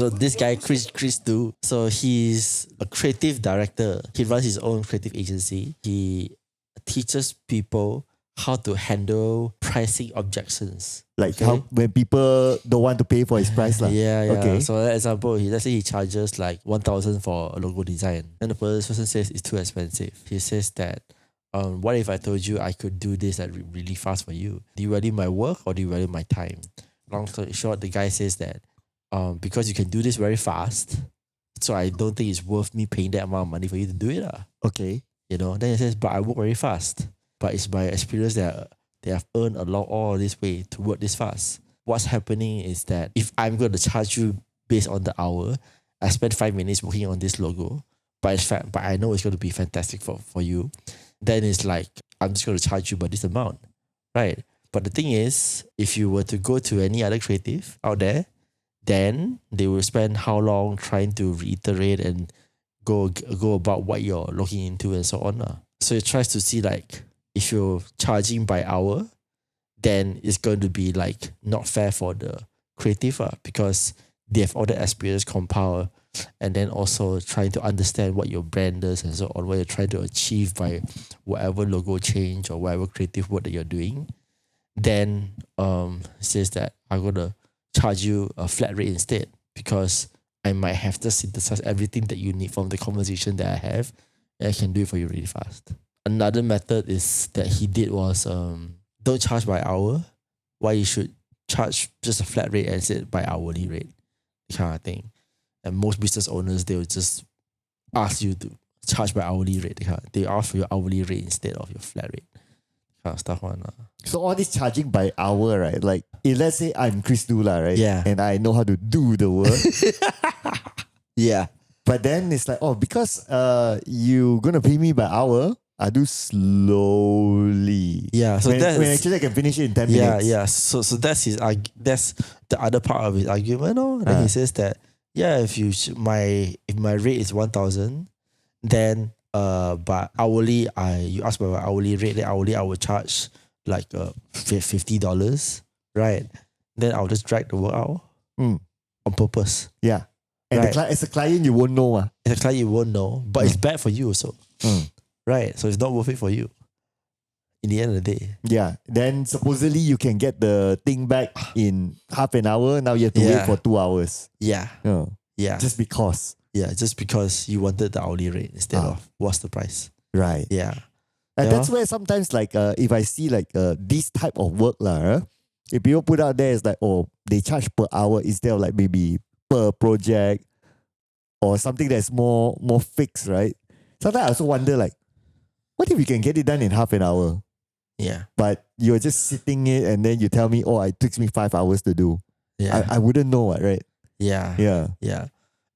So this guy, Chris Du, so he's a creative director. He runs his own creative agency. He teaches people how to handle pricing objections. Like how when people don't want to pay for his price. Yeah. Okay. So for example, let's say he charges like 1,000 for a logo design. And the person says it's too expensive. He says that, what if I told you I could do this like really fast for you? Do you value my work or do you value my time? Long story short, the guy says that because you can do this very fast, so I don't think it's worth me paying that amount of money for you to do it. Okay. You know, then he says, but I work very fast. But it's my experience that they have earned a lot all this way to work this fast. What's happening is that if I'm going to charge you based on the hour, I spent 5 minutes working on this logo, but I know it's going to be fantastic for you. Then it's like, I'm just going to charge you by this amount, right? But the thing is, if you were to go to any other creative out there, then they will spend how long trying to reiterate and go about what you're looking into and so on. So it tries to see like, if you're charging by hour, then it's going to be like not fair for the creative because they have all the experience compiled and then also trying to understand what your brand is and so on, what you're trying to achieve by whatever logo change or whatever creative work that you're doing. Then it says that I'm going to charge you a flat rate instead because I might have to synthesize everything that you need from the conversation that I have and I can do it for you really fast. Another method is that he did was don't charge by hour. Why you should charge just a flat rate and say by hourly rate, kind of thing. And most business owners, they will just ask you to charge by hourly rate. They ask for your hourly rate instead of your flat rate. Kind of stuff on. So all this charging by hour, right? Like if let's say I'm Chris Dula, right? Yeah. And I know how to do the work. Yeah. But then it's like, oh, because you gonna pay me by hour, I do slowly. Yeah. So when that's actually I can finish it in 10 minutes. Yeah. So that's that's the other part of his argument. Then he says that if if my rate is 1,000, then but hourly you ask about my hourly rate, then hourly I will charge like $50, right? Then I'll just drag the work out on purpose. Yeah. And right. as a client, you won't know. As a client, you won't know, but it's bad for you also. Right. So it's not worth it for you in the end of the day. Yeah. Then supposedly you can get the thing back in half an hour. Now you have to wait for 2 hours. Yeah. Yeah. Just because. Yeah. Just because you wanted the hourly rate instead of what's the price. Right. Yeah. And that's where sometimes like if I see like this type of work if people put out there, it's like, oh, they charge per hour instead of like maybe per project or something that's more fixed, right? Sometimes I also wonder like, what if you can get it done in half an hour? Yeah. But you're just sitting it and then you tell me, oh, it takes me 5 hours to do. Yeah. I wouldn't know, right? Yeah. Yeah. Yeah.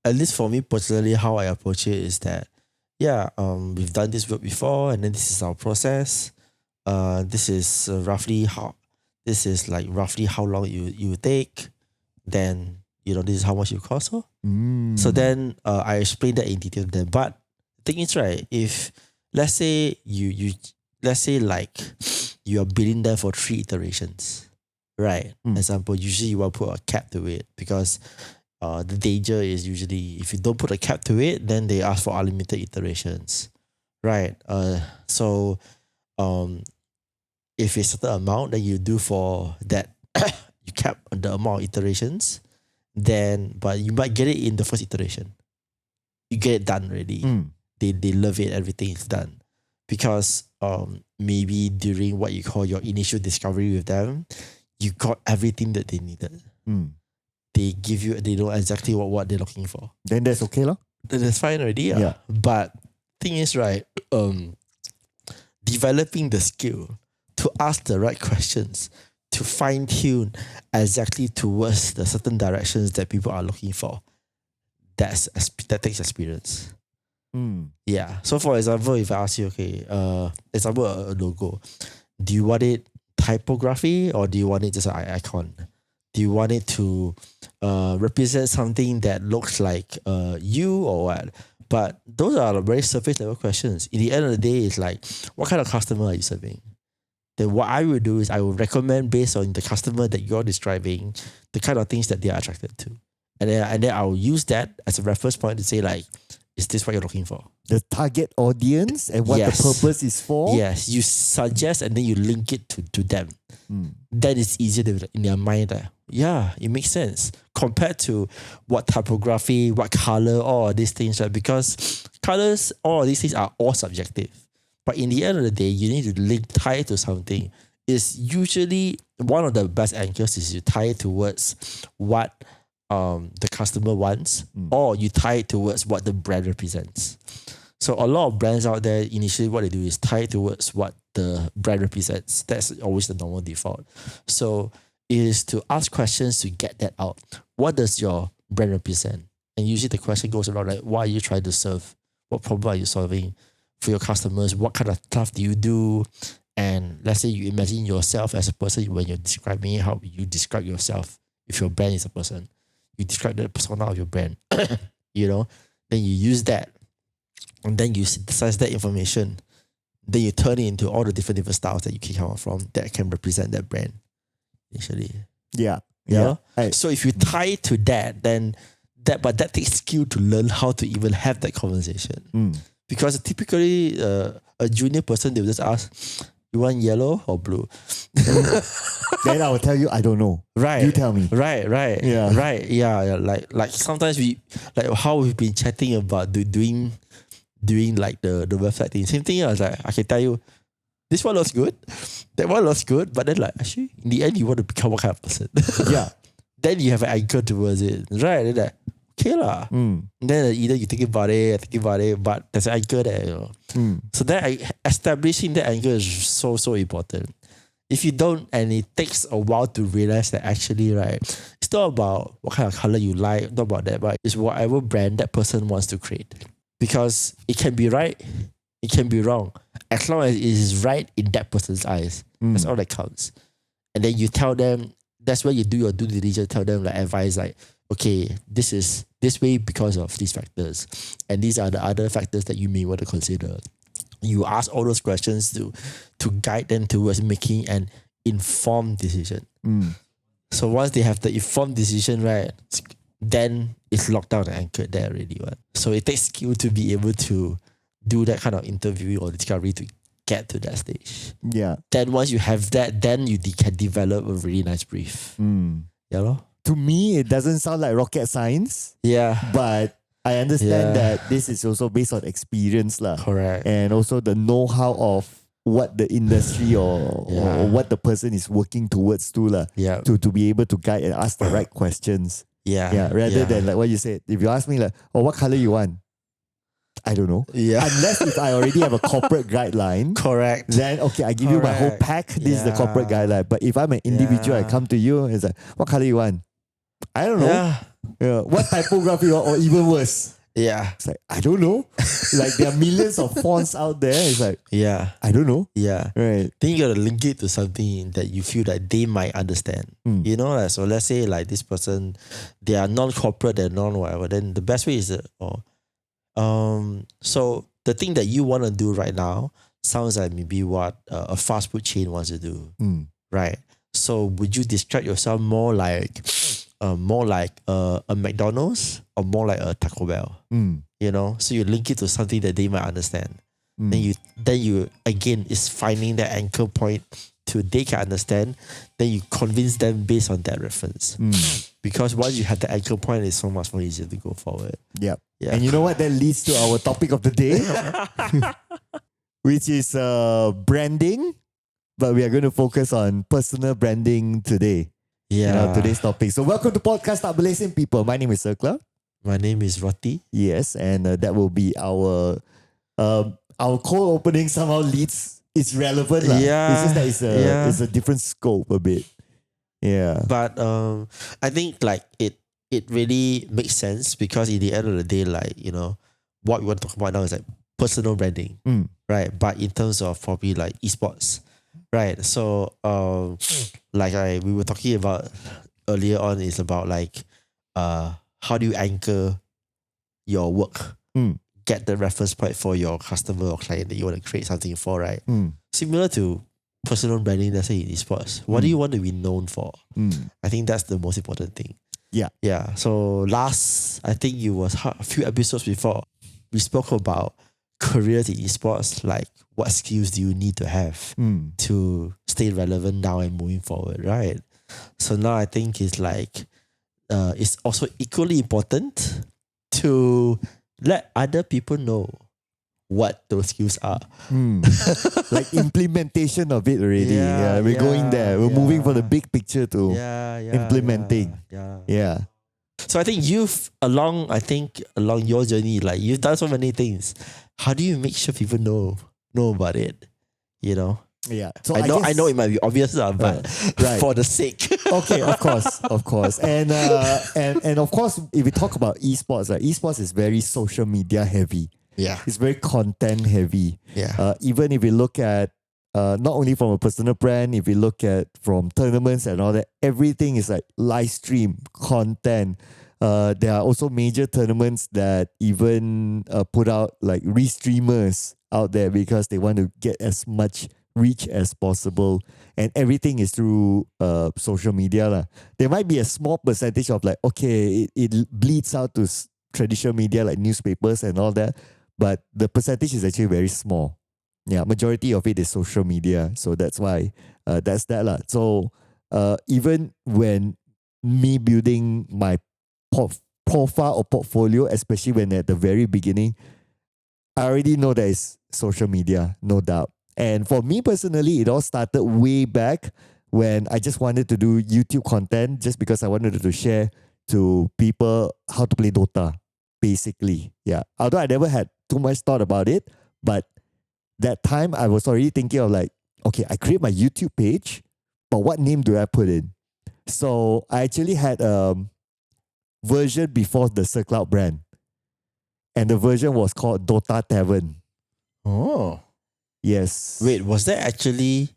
At least for me personally, how I approach it is that, we've done this work before and then this is our process. This is roughly how long you take. Then, this is how much you cost. So then I explained that in detail to them. But the thing is, right, if let's say like you are billing them for 3 iterations, right? Example, usually you want to put a cap to it because the danger is usually if you don't put a cap to it, then they ask for unlimited iterations, right? So if it's a certain amount that you do for that, you cap the amount of iterations, but you might get it in the first iteration. You get it done already. They love it, everything is done. Because maybe during what you call your initial discovery with them, you got everything that they needed. They know exactly what they're looking for. Then that's okay, lah. Then that's fine already. Yeah. But thing is, right, developing the skill to ask the right questions, to fine tune exactly towards the certain directions that people are looking for, that takes experience. Yeah. So for example, if I ask you, example a logo, do you want it typography or do you want it just an icon? Do you want it to represent something that looks like you or what? But those are very surface level questions. In the end of the day, it's like, what kind of customer are you serving? Then what I will do is I will recommend based on the customer that you're describing, the kind of things that they are attracted to. then I'll use that as a reference point to say like, is this what you're looking for? The target audience and what the purpose is for. Yes, you suggest and then you link it to them. Then it's easier to, in their mind that, yeah, it makes sense compared to what typography, what color, all of these things, right? Because colors, all of these things are all subjective. But in the end of the day, you need to tie it to something. It's usually one of the best anchors is you tie it towards what the customer wants, or you tie it towards what the brand represents. So a lot of brands out there, initially what they do is tie it towards what the brand represents. That's always the normal default. So it is to ask questions to get that out. What does your brand represent? And usually the question goes around like, what are you trying to serve? What problem are you solving for your customers? What kind of stuff do you do? And let's say you imagine yourself as a person when you're describing how you describe yourself. If your brand is a person, you describe the persona of your brand, you know, then you use that. And then you synthesize that information. Then you turn it into all the different styles that you can come up from that can represent that brand. Initially. Yeah. You know? Right. So if you tie it to that, then but that takes skill to learn how to even have that conversation. Because typically a junior person, they will just ask, you want yellow or blue? Then I will tell you, I don't know. Right. You tell me. Right. Yeah. Right. Yeah. Like sometimes we, like how we've been chatting about doing like the website thing. Same thing. I was like, I can tell you, this one looks good, that one looks good, but then like actually in the end you want to become what kind of person? Yeah. Then you have an anchor towards it, right? Then like, okay lah. Then either you think about it, but there's an anchor there. You know? So then establishing that anchor is so important. If you don't, and it takes a while to realize that actually, right, it's not about what kind of color you like, not about that, but it's whatever brand that person wants to create. Because it can be right, it can be wrong. As long as it is right in that person's eyes, that's all that counts. And then you tell them, that's where you do your due diligence, tell them like advice like, okay, this is this way because of these factors. And these are the other factors that you may want to consider. You ask all those questions to guide them towards making an informed decision. So once they have the informed decision, right, then it's locked down and anchored there already. Right? So it takes skill to be able to do that kind of interview or discovery to get to that stage. Yeah. Then once you have that, then you can develop a really nice brief. Yeah, lor? To me, it doesn't sound like rocket science. Yeah. But I understand that this is also based on experience lah. Correct. And also the know-how of what the industry or what the person is working towards to lah. Yeah. To be able to guide and ask the right questions. Yeah. Rather than like what you said. If you ask me like, oh, what color you want? I don't know. Yeah. Unless if I already have a corporate guideline. Correct. Then okay, I give you my whole pack. This is the corporate guideline. But if I'm an individual, I come to you, it's like, what color you want? I don't know. Yeah. What typography or even worse? Yeah. It's like, I don't know. Like there are millions of fonts out there. It's like, I don't know. Yeah. Right. Then you gotta link it to something that you feel that they might understand. You know, like, so let's say like this person, they are non-corporate, they're non-whatever. Then the best way is so the thing that you want to do right now sounds like maybe what a fast food chain wants to do. Right. So would you describe yourself more like a McDonald's or more like a Taco Bell? You know, so you link it to something that they might understand. Then you again is finding that anchor point to they can understand. Then you convince them based on that reference. Because once you have the anchor point, it's so much more easier to go forward. Yep. Yeah. And you know what? That leads to our topic of the day, which is branding. But we are going to focus on personal branding today. Yeah. Today's topic. So welcome to Podcast Tak Berlesen, people. My name is Sir Cloud. My name is Roti. Yes, and that will be our cold opening somehow leads. It's relevant. Yeah. It's just that it's a different scope a bit. Yeah. But I think like it really makes sense because in the end of the day, like, you know, what we want to talk about now is like personal branding. Right. But in terms of probably like esports. Right. So like we were talking about earlier on is about like how do you anchor your work? Get the reference point for your customer or client that you want to create something for, right? Similar to personal branding, let's say in esports. What do you want to be known for? I think that's the most important thing. Yeah. So last, I think it was a few episodes before, we spoke about careers in esports, like what skills do you need to have to stay relevant now and moving forward, right? So now I think it's like it's also equally important to let other people know what those skills are. Like implementation of it already. Yeah, We're going there. We're moving from the yeah. big picture to Yeah, implementing. Yeah. So I think along your journey, like you've done so many things. How do you make sure people know about it? You know? Yeah. So I know it might be obvious, but right. for the sake. Okay, of course. And of course, if we talk about esports, esports is very social media heavy. Yeah. It's very content heavy. Yeah. Even if we look at not only from a personal brand, if we look at from tournaments and all that, everything is like live stream content. There are also major tournaments that even put out like restreamers out there because they want to get as much reach as possible, and everything is through social media lah. There might be a small percentage of like, okay, it bleeds out to traditional media like newspapers and all that, but the percentage is actually very small. Yeah, majority of it is social media, so that's why that's that lah. So even when me building my profile or portfolio, especially when at the very beginning, I already know that it's social media, no doubt. And for me personally, it all started way back when I just wanted to do YouTube content just because I wanted to share to people how to play Dota, basically. Yeah. Although I never had too much thought about it, but that time I was already thinking of like, okay, I create my YouTube page, but what name do I put in? So I actually had a version before the Cloud brand. And the version was called Dota Tavern. Oh. Yes. Wait, was there actually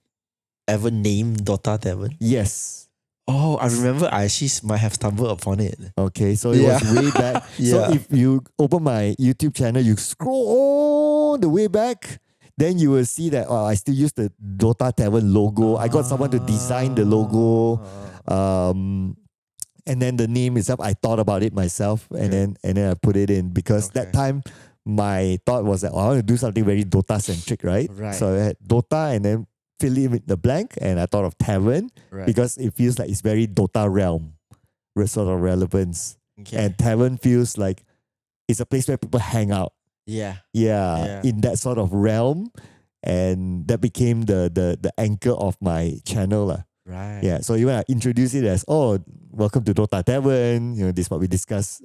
ever named Dota Tavern? Yes. Oh, I remember I actually might have stumbled upon it. Okay, so it was way back. So if you open my YouTube channel, you scroll all the way back, then you will see that I still use the Dota Tavern logo. I got someone to design the logo. And then the name itself, I thought about it myself, and then I put it in because that time my thought was that I want to do something very Dota centric, right? So I had Dota and then fill in with the blank, and I thought of Tavern because it feels like it's very Dota realm, sort of relevance. And Tavern feels like it's a place where people hang out. Yeah, in that sort of realm, and that became the anchor of my channel lah. Right. Yeah. So even I introduce it as, welcome to Dota Tavern. This is what we discuss.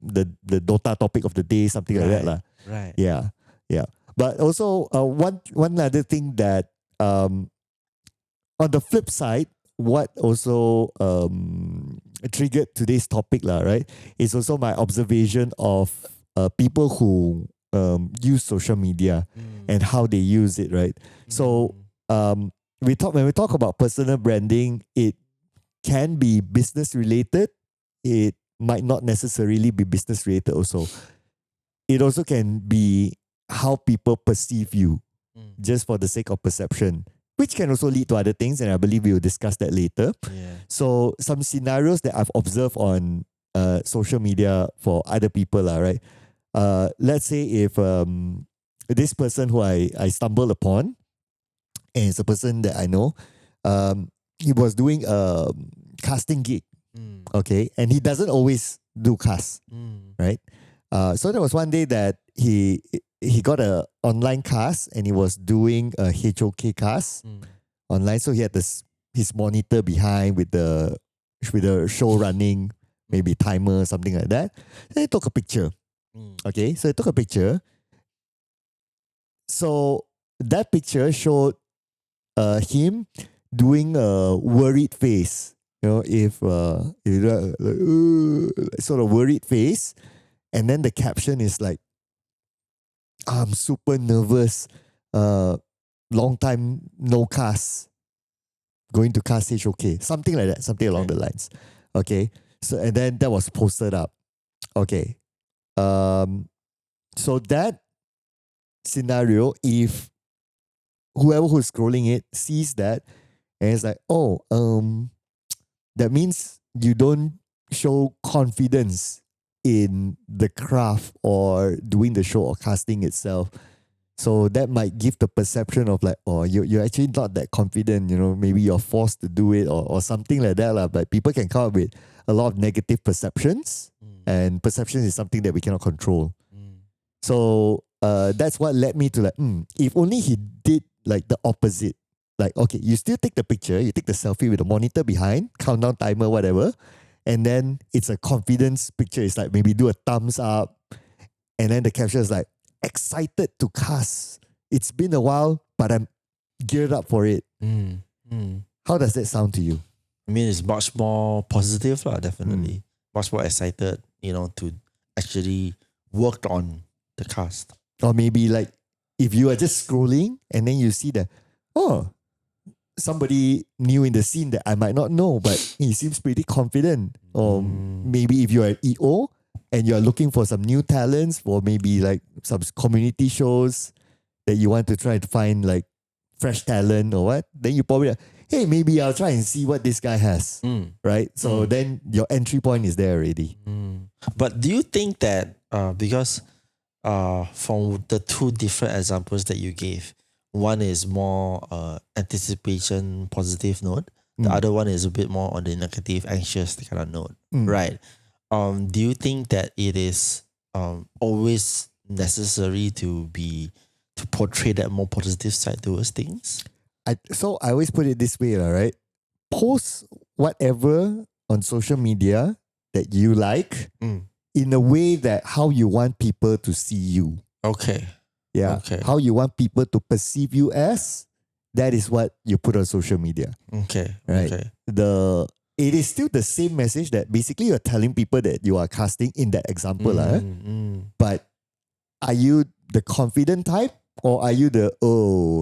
The Dota topic of the day, something like that lah. Right. Yeah. But also one other thing that on the flip side, what also triggered today's topic lah, right? Is also my observation of people who use social media and how they use it, right? So when we talk about personal branding, it can be business related. It might not necessarily be business related also. It also can be how people perceive you just for the sake of perception, which can also lead to other things, and I believe we will discuss that later. So some scenarios that I've observed on social media for other people are right. Let's say if this person who I stumbled upon, and it's a person that I know, he was doing a casting gig, okay, and he doesn't always do cast, right? So there was one day that he got a online cast, and he was doing a HOK cast online. So he had his monitor behind with the show running, maybe timer, something like that. Then he took a picture. Okay, so he took a picture. So that picture showed him doing a worried face. If sort of worried face, and then the caption is like, "I'm super nervous. Long time no cast. Going to cast HOK." Something like that. Something along the lines. Okay. So and then that was posted up. Okay. So that scenario, if whoever who's scrolling it sees that, and it's like, that means you don't show confidence in the craft or doing the show or casting itself. So that might give the perception of like, oh, you're actually not that confident, maybe you're forced to do it or something like that. But people can come up with a lot of negative perceptions, and perception is something that we cannot control. So that's what led me to like, if only he did like the opposite. Like, okay, you still take the picture, you take the selfie with the monitor behind, countdown timer, whatever, and then it's a confidence picture. It's like maybe do a thumbs up, and then the caption is like, excited to cast. It's been a while, but I'm geared up for it. How does that sound to you? I mean, it's much more positive, definitely. Much more excited, to actually work on the cast. Or maybe like if you are just scrolling and then you see that, oh, somebody new in the scene that I might not know, but he seems pretty confident. Or maybe if you are an EO and you're looking for some new talents for maybe like some community shows that you want to try to find like fresh talent or what, then you probably, hey, maybe I'll try and see what this guy has, right? So then your entry point is there already. But do you think that because from the two different examples that you gave, one is more anticipation, positive note. The other one is a bit more on the negative, anxious kind of note, right? Do you think that it is always necessary to portray that more positive side towards things? So I always put it this way, right? Post whatever on social media that you like in a way that how you want people to see you. Okay. Yeah. Okay. How you want people to perceive you as, that is what you put on social media. Okay. Right. Okay. It is still the same message that basically you're telling people that you are casting in that example. But are you the confident type or are you the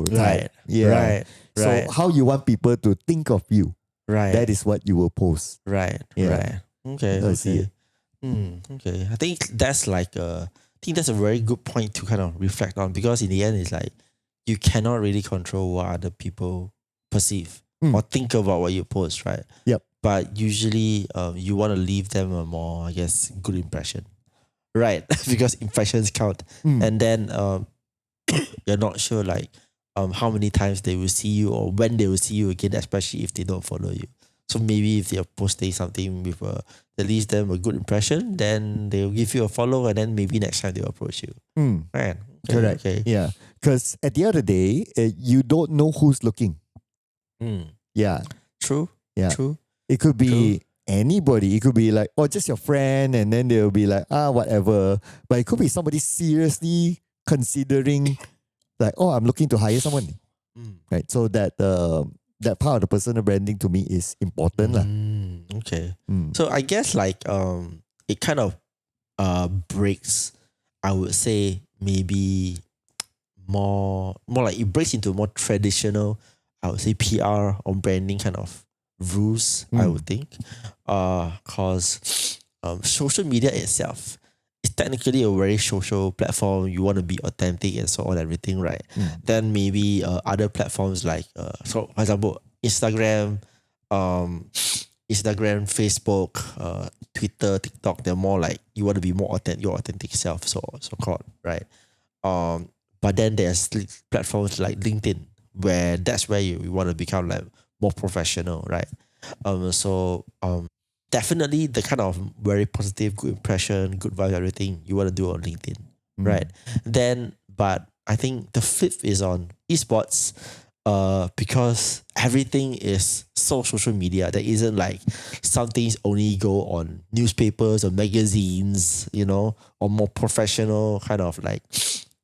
type? Right. Yeah. Right. So how you want people to think of you. Right. That is what you will post. Right. Yeah. Right. Okay. I see it. Okay. I think that's a very good point to kind of reflect on, because in the end it's like you cannot really control what other people perceive or think about what you post, right? Yep. But usually you want to leave them a more, I guess, good impression. Right. Because impressions count. And then you're not sure like how many times they will see you or when they will see you again, especially if they don't follow you. So maybe if they are posting something with that leaves them a good impression, then they'll give you a follow, and then maybe next time they'll approach you. Right. Okay, Correct. Okay. Yeah. Because at the end of the day, you don't know who's looking. Yeah. True. Yeah. True. It could be anybody. It could be like, just your friend, and then they'll be like, whatever. But it could be somebody seriously considering like, I'm looking to hire someone. Right. So that that part of the personal branding to me is important. Okay. So I guess like it kind of breaks, I would say maybe more like it breaks into more traditional, I would say PR or branding kind of rules, I would think. Cause social media itself is technically a very social platform. You want to be authentic and so on, everything, right? Then maybe other platforms like so for example, Instagram, Facebook, Twitter, TikTok, they're more like you want to be more authentic, your authentic self, so called, right? But then there's platforms like LinkedIn where that's where you want to become like more professional, right? So definitely the kind of very positive, good impression, good vibe, everything you want to do on LinkedIn, right? Then, but I think the fifth is on esports, because everything is so social media. There isn't like some things only go on newspapers or magazines, or more professional kind of like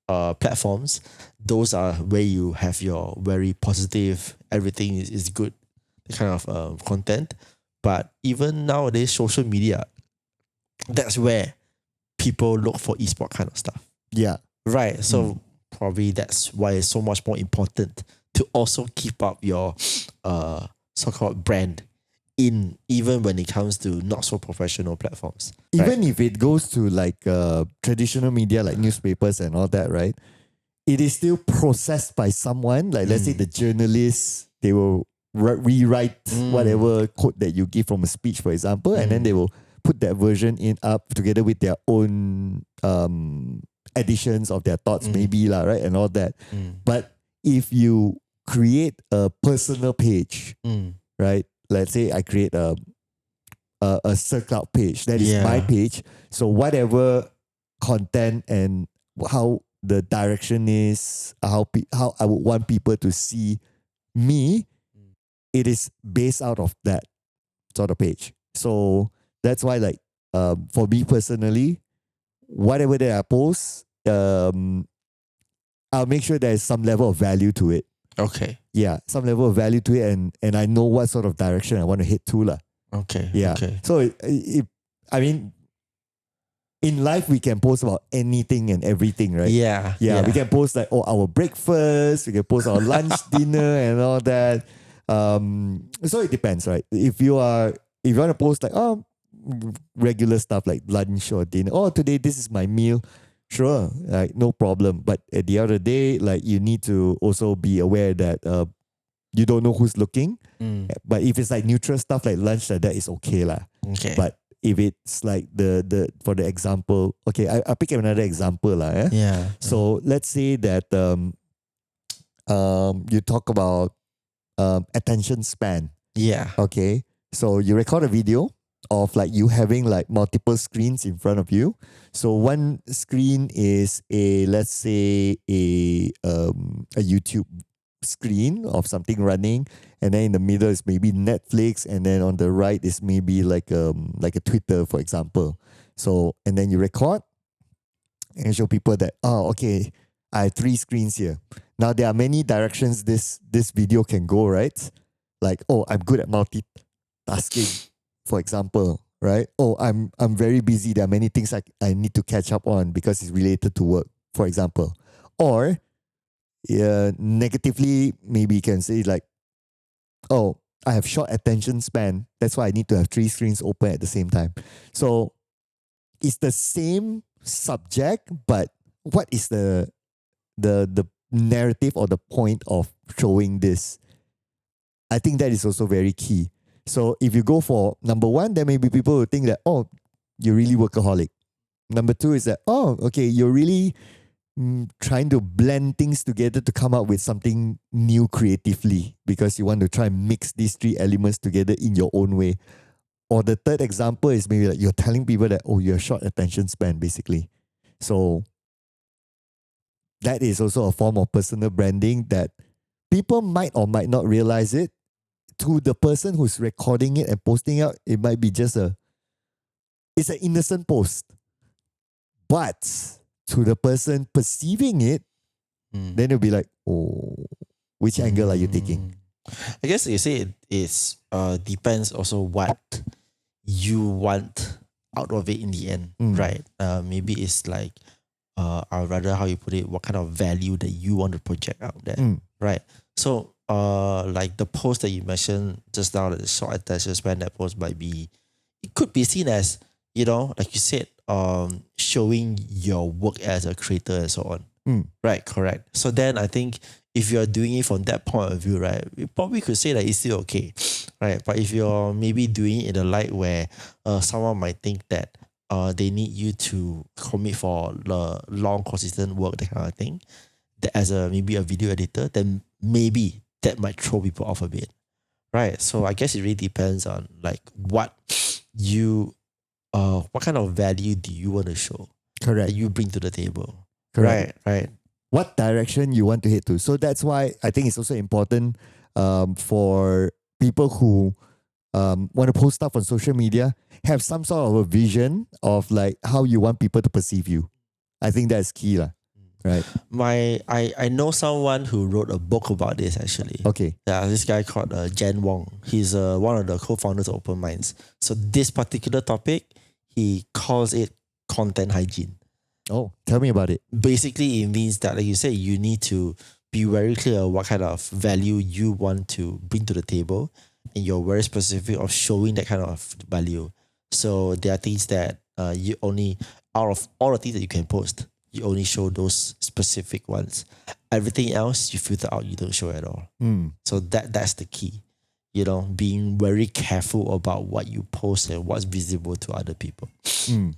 platforms. Those are where you have your very positive, everything is good kind of content. But even nowadays, social media, that's where people look for esport kind of stuff. Yeah. Right. So probably that's why it's so much more important to also keep up your so-called brand even when it comes to not so professional platforms. Even if it goes to like traditional media like newspapers and all that, right? It is still processed by someone. Like let's say the journalists, they will rewrite whatever quote that you give from a speech, for example, and then they will put that version in up together with their own additions of their thoughts, maybe lah, right, and all that. But if you create a personal page, right? Let's say I create a Cloud page that is my page. So whatever content and how the direction is, how I would want people to see me, it is based out of that sort of page. So that's why, like, for me personally, whatever that I post, I'll make sure there's some level of value to it. Okay. Yeah, some level of value to it, and I know what sort of direction I want to hit to lah. Okay. Yeah. Okay. So I mean, in life we can post about anything and everything, right? Yeah. Yeah. We can post like our breakfast, we can post our lunch, dinner, and all that. So it depends, right? If you want to post like regular stuff like lunch or dinner, today this is my meal, sure, like no problem. But at the end of the day, like you need to also be aware that you don't know who's looking. But if it's like neutral stuff like lunch, that is okay lah. Okay. But if it's like the for the example, okay, I'll pick another example lah. Yeah. So let's say that you talk about attention span. Yeah. Okay. So you record a video of like you having like multiple screens in front of you. So one screen is let's say a YouTube screen of something running, and then in the middle is maybe Netflix, and then on the right is maybe like a Twitter, for example. So and then you record and show people that okay, I have 3 screens here. Now there are many directions this video can go, right? Like, I'm good at multitasking, for example, right? I'm very busy. There are many things I need to catch up on because it's related to work, for example. Or negatively, maybe you can say like, I have short attention span. That's why I need to have 3 screens open at the same time. So it's the same subject, but what is the narrative or the point of showing this? I think that is also very key. So if you go for number 1, then maybe people will think that, you're really workaholic. Number 2 is that, okay, you're really trying to blend things together to come up with something new creatively because you want to try and mix these 3 elements together in your own way. Or the third example is maybe like you're telling people that, you're short attention span, basically. So that is also a form of personal branding that people might or might not realize it. To the person who's recording it and posting out, it might be just it's an innocent post. But to the person perceiving it, then it'll be like, which angle are you taking? I guess you say it depends also what you want out of it in the end, right? Maybe it's like, or rather how you put it, what kind of value that you want to project out there, right? So, like the post that you mentioned just now, the short attention span, that post might be, it could be seen as, like you said, showing your work as a creator and so on. Right, correct. So then I think if you're doing it from that point of view, right, we probably could say that it's still okay, right? But if you're maybe doing it in a light where someone might think that they need you to commit for the long, consistent work, that kind of thing, that as maybe a video editor, then maybe that might throw people off a bit, right? So I guess it really depends on like what kind of value do you want to show? Correct. That you bring to the table. Correct. Right. What direction you want to head to. So that's why I think it's also important for people who want to post stuff on social media, have some sort of a vision of like how you want people to perceive you. I think that's key lah. Right. I know someone who wrote a book about this actually. Okay. Yeah, this guy called Jen Wong. He's one of the co-founders of Open Minds. So this particular topic, he calls it content hygiene. Oh, tell me about it. Basically, it means that, like you said, you need to be very clear what kind of value you want to bring to the table, and you're very specific of showing that kind of value. So there are things that you only, out of all the things that you can post, you only show those specific ones. Everything else you filter out, you don't show at all. So that's the key. being very careful about what you post and what's visible to other people.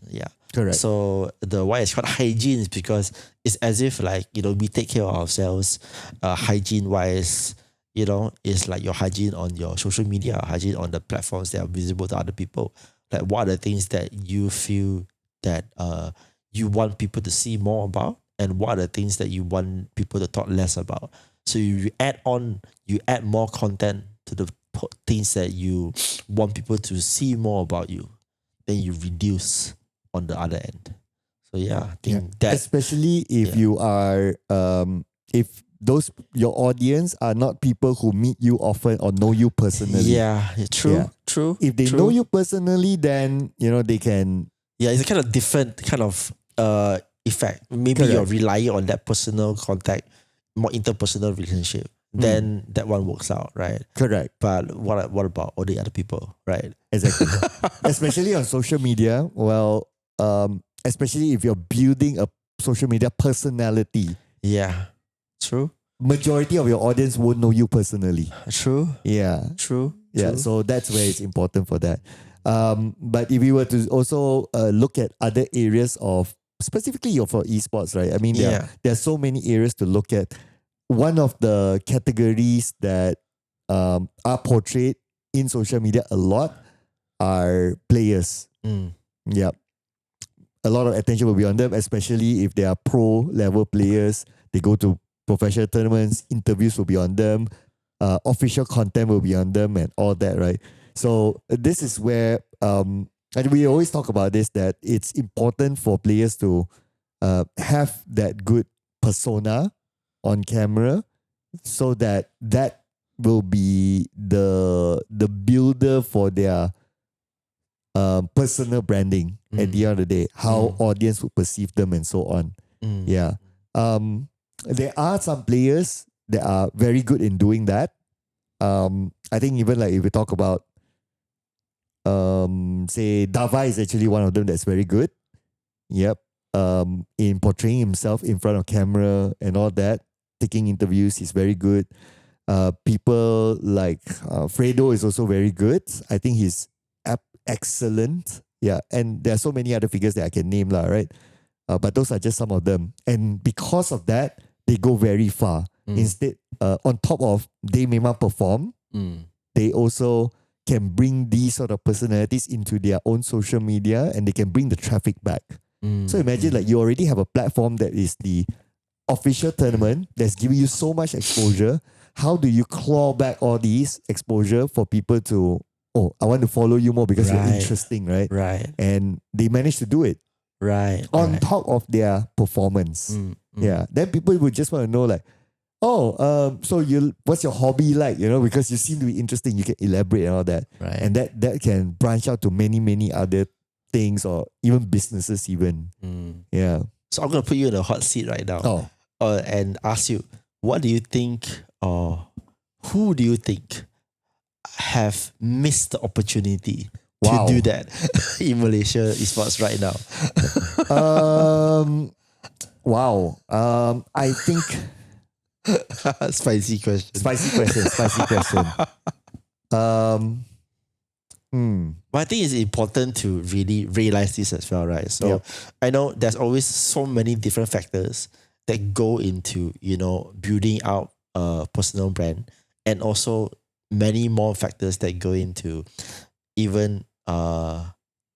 Yeah. Correct. So the why it's called hygiene is because it's as if like, we take care of ourselves, hygiene wise, it's like your hygiene on your social media, hygiene on the platforms that are visible to other people. Like what are the things that you feel that you want people to see more about, and what are the things that you want people to talk less about. So you add more content to the things that you want people to see more about you, then you reduce on the other end. So yeah, I think that, especially if you are if your audience are not people who meet you often or know you personally. Yeah, true. If they know you personally, then they can. Yeah, it's a kind of different kind of effect. Maybe you're relying on that personal contact, more interpersonal relationship. Then that one works out, right? Correct. But what about all the other people, right? Exactly. Especially on social media. Well, especially if you're building a social media personality. Yeah. True. Majority of your audience won't know you personally. True. Yeah. True. Yeah. True. So that's where it's important for that. But if we were to also look at other areas of specifically for esports, right? I mean, there are so many areas to look at. One of the categories that are portrayed in social media a lot are players. Yeah. A lot of attention will be on them, especially if they are pro level players. They go to professional tournaments, interviews will be on them, official content will be on them and all that, right? So this is where, and we always talk about this, that it's important for players to have that good persona on camera, so that will be the builder for their personal branding at the end of the day, how audience would perceive them and so on. Yeah. There are some players that are very good in doing that. I think even like if we talk about say Dava is actually one of them that's very good. Yep. In portraying himself in front of camera and all that, taking interviews, he's very good. People like Fredo is also very good. I think he's excellent. Yeah, and there are so many other figures that I can name, right? But those are just some of them. And because of that, they go very far. Instead, on top of they memang perform, they also can bring these sort of personalities into their own social media, and they can bring the traffic back. So imagine like you already have a platform that is the official tournament that's giving you so much exposure. How do you claw back all these exposure for people to, I want to follow you more because you're interesting, right? Right. And they managed to do it. Right. On top of their performance. Yeah. Then people would just want to know like, so what's your hobby like? Because you seem to be interesting, you can elaborate and all that. Right. And that can branch out to many, many other things or even businesses even. Yeah. So I'm going to put you in a hot seat right now. And ask you, what do you think, or who do you think have missed the opportunity to do that in Malaysia esports right now? I think Spicy question. But I think it's important to really realize this as well, right? So I know there's always so many different factors that go into, building out a personal brand, and also many more factors that go into even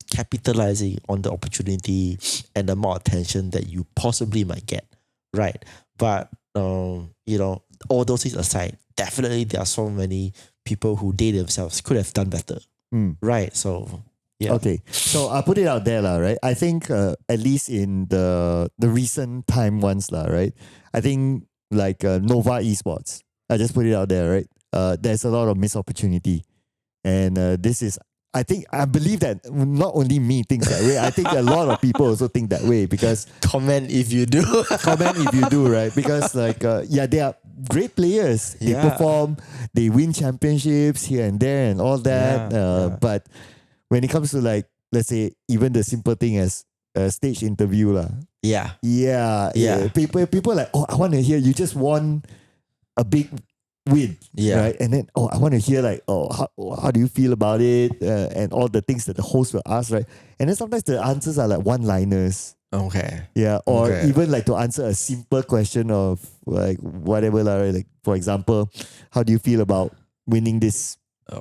capitalizing on the opportunity and the amount of attention that you possibly might get, right? But all those things aside, definitely there are so many people who they themselves could have done better, right? So yeah. Okay, so I'll put it out there, right? I think at least in the recent time ones, right? I think like Nova Esports, I just put it out there, right? There's a lot of missed opportunity, and I believe that not only me thinks that way. I think a lot of people also think that way, because comment if you do, right? Because they are great players. They perform, they win championships here and there and all that. But when it comes to like, let's say, even the simple thing as a stage interview, people like, I want to hear you just won a big win, Yeah. right? And then, I want to hear like, how do you feel about it? And all the things that the host will ask, right? And then sometimes the answers are like one-liners. Okay. Yeah, or Okay. even like to answer a simple question of like whatever, right? Like for example, how do you feel about winning this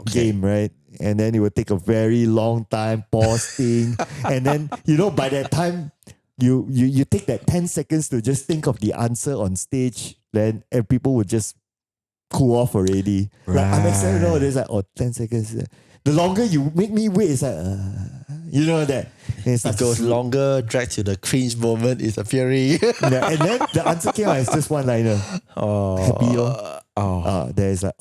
game, right? And then it would take a very long time, pause thing, and then by that time you take that 10 seconds to just think of the answer on stage, then and people would just cool off already. Like I'm excited. No, there's like 10 seconds. The longer you make me wait, it's like that. And It goes longer, drags to the cringe moment is appearing. Yeah, and then the answer came out as just one liner. Happy there's like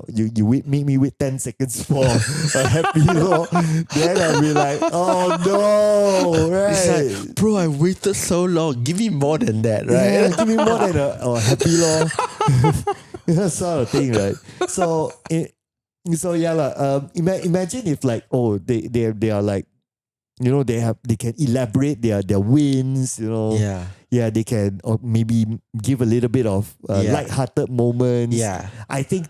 you make me wait 10 seconds for a happy law. Then I'll be like, oh no, right? It's like, bro, I waited so long. Give me more than that, right? Yeah, give me more than a happy law. That sort of thing, right? So yeah, imagine if like they are like they can elaborate their wins, Yeah. they can or maybe give a little bit of light-hearted moments. Yeah. I think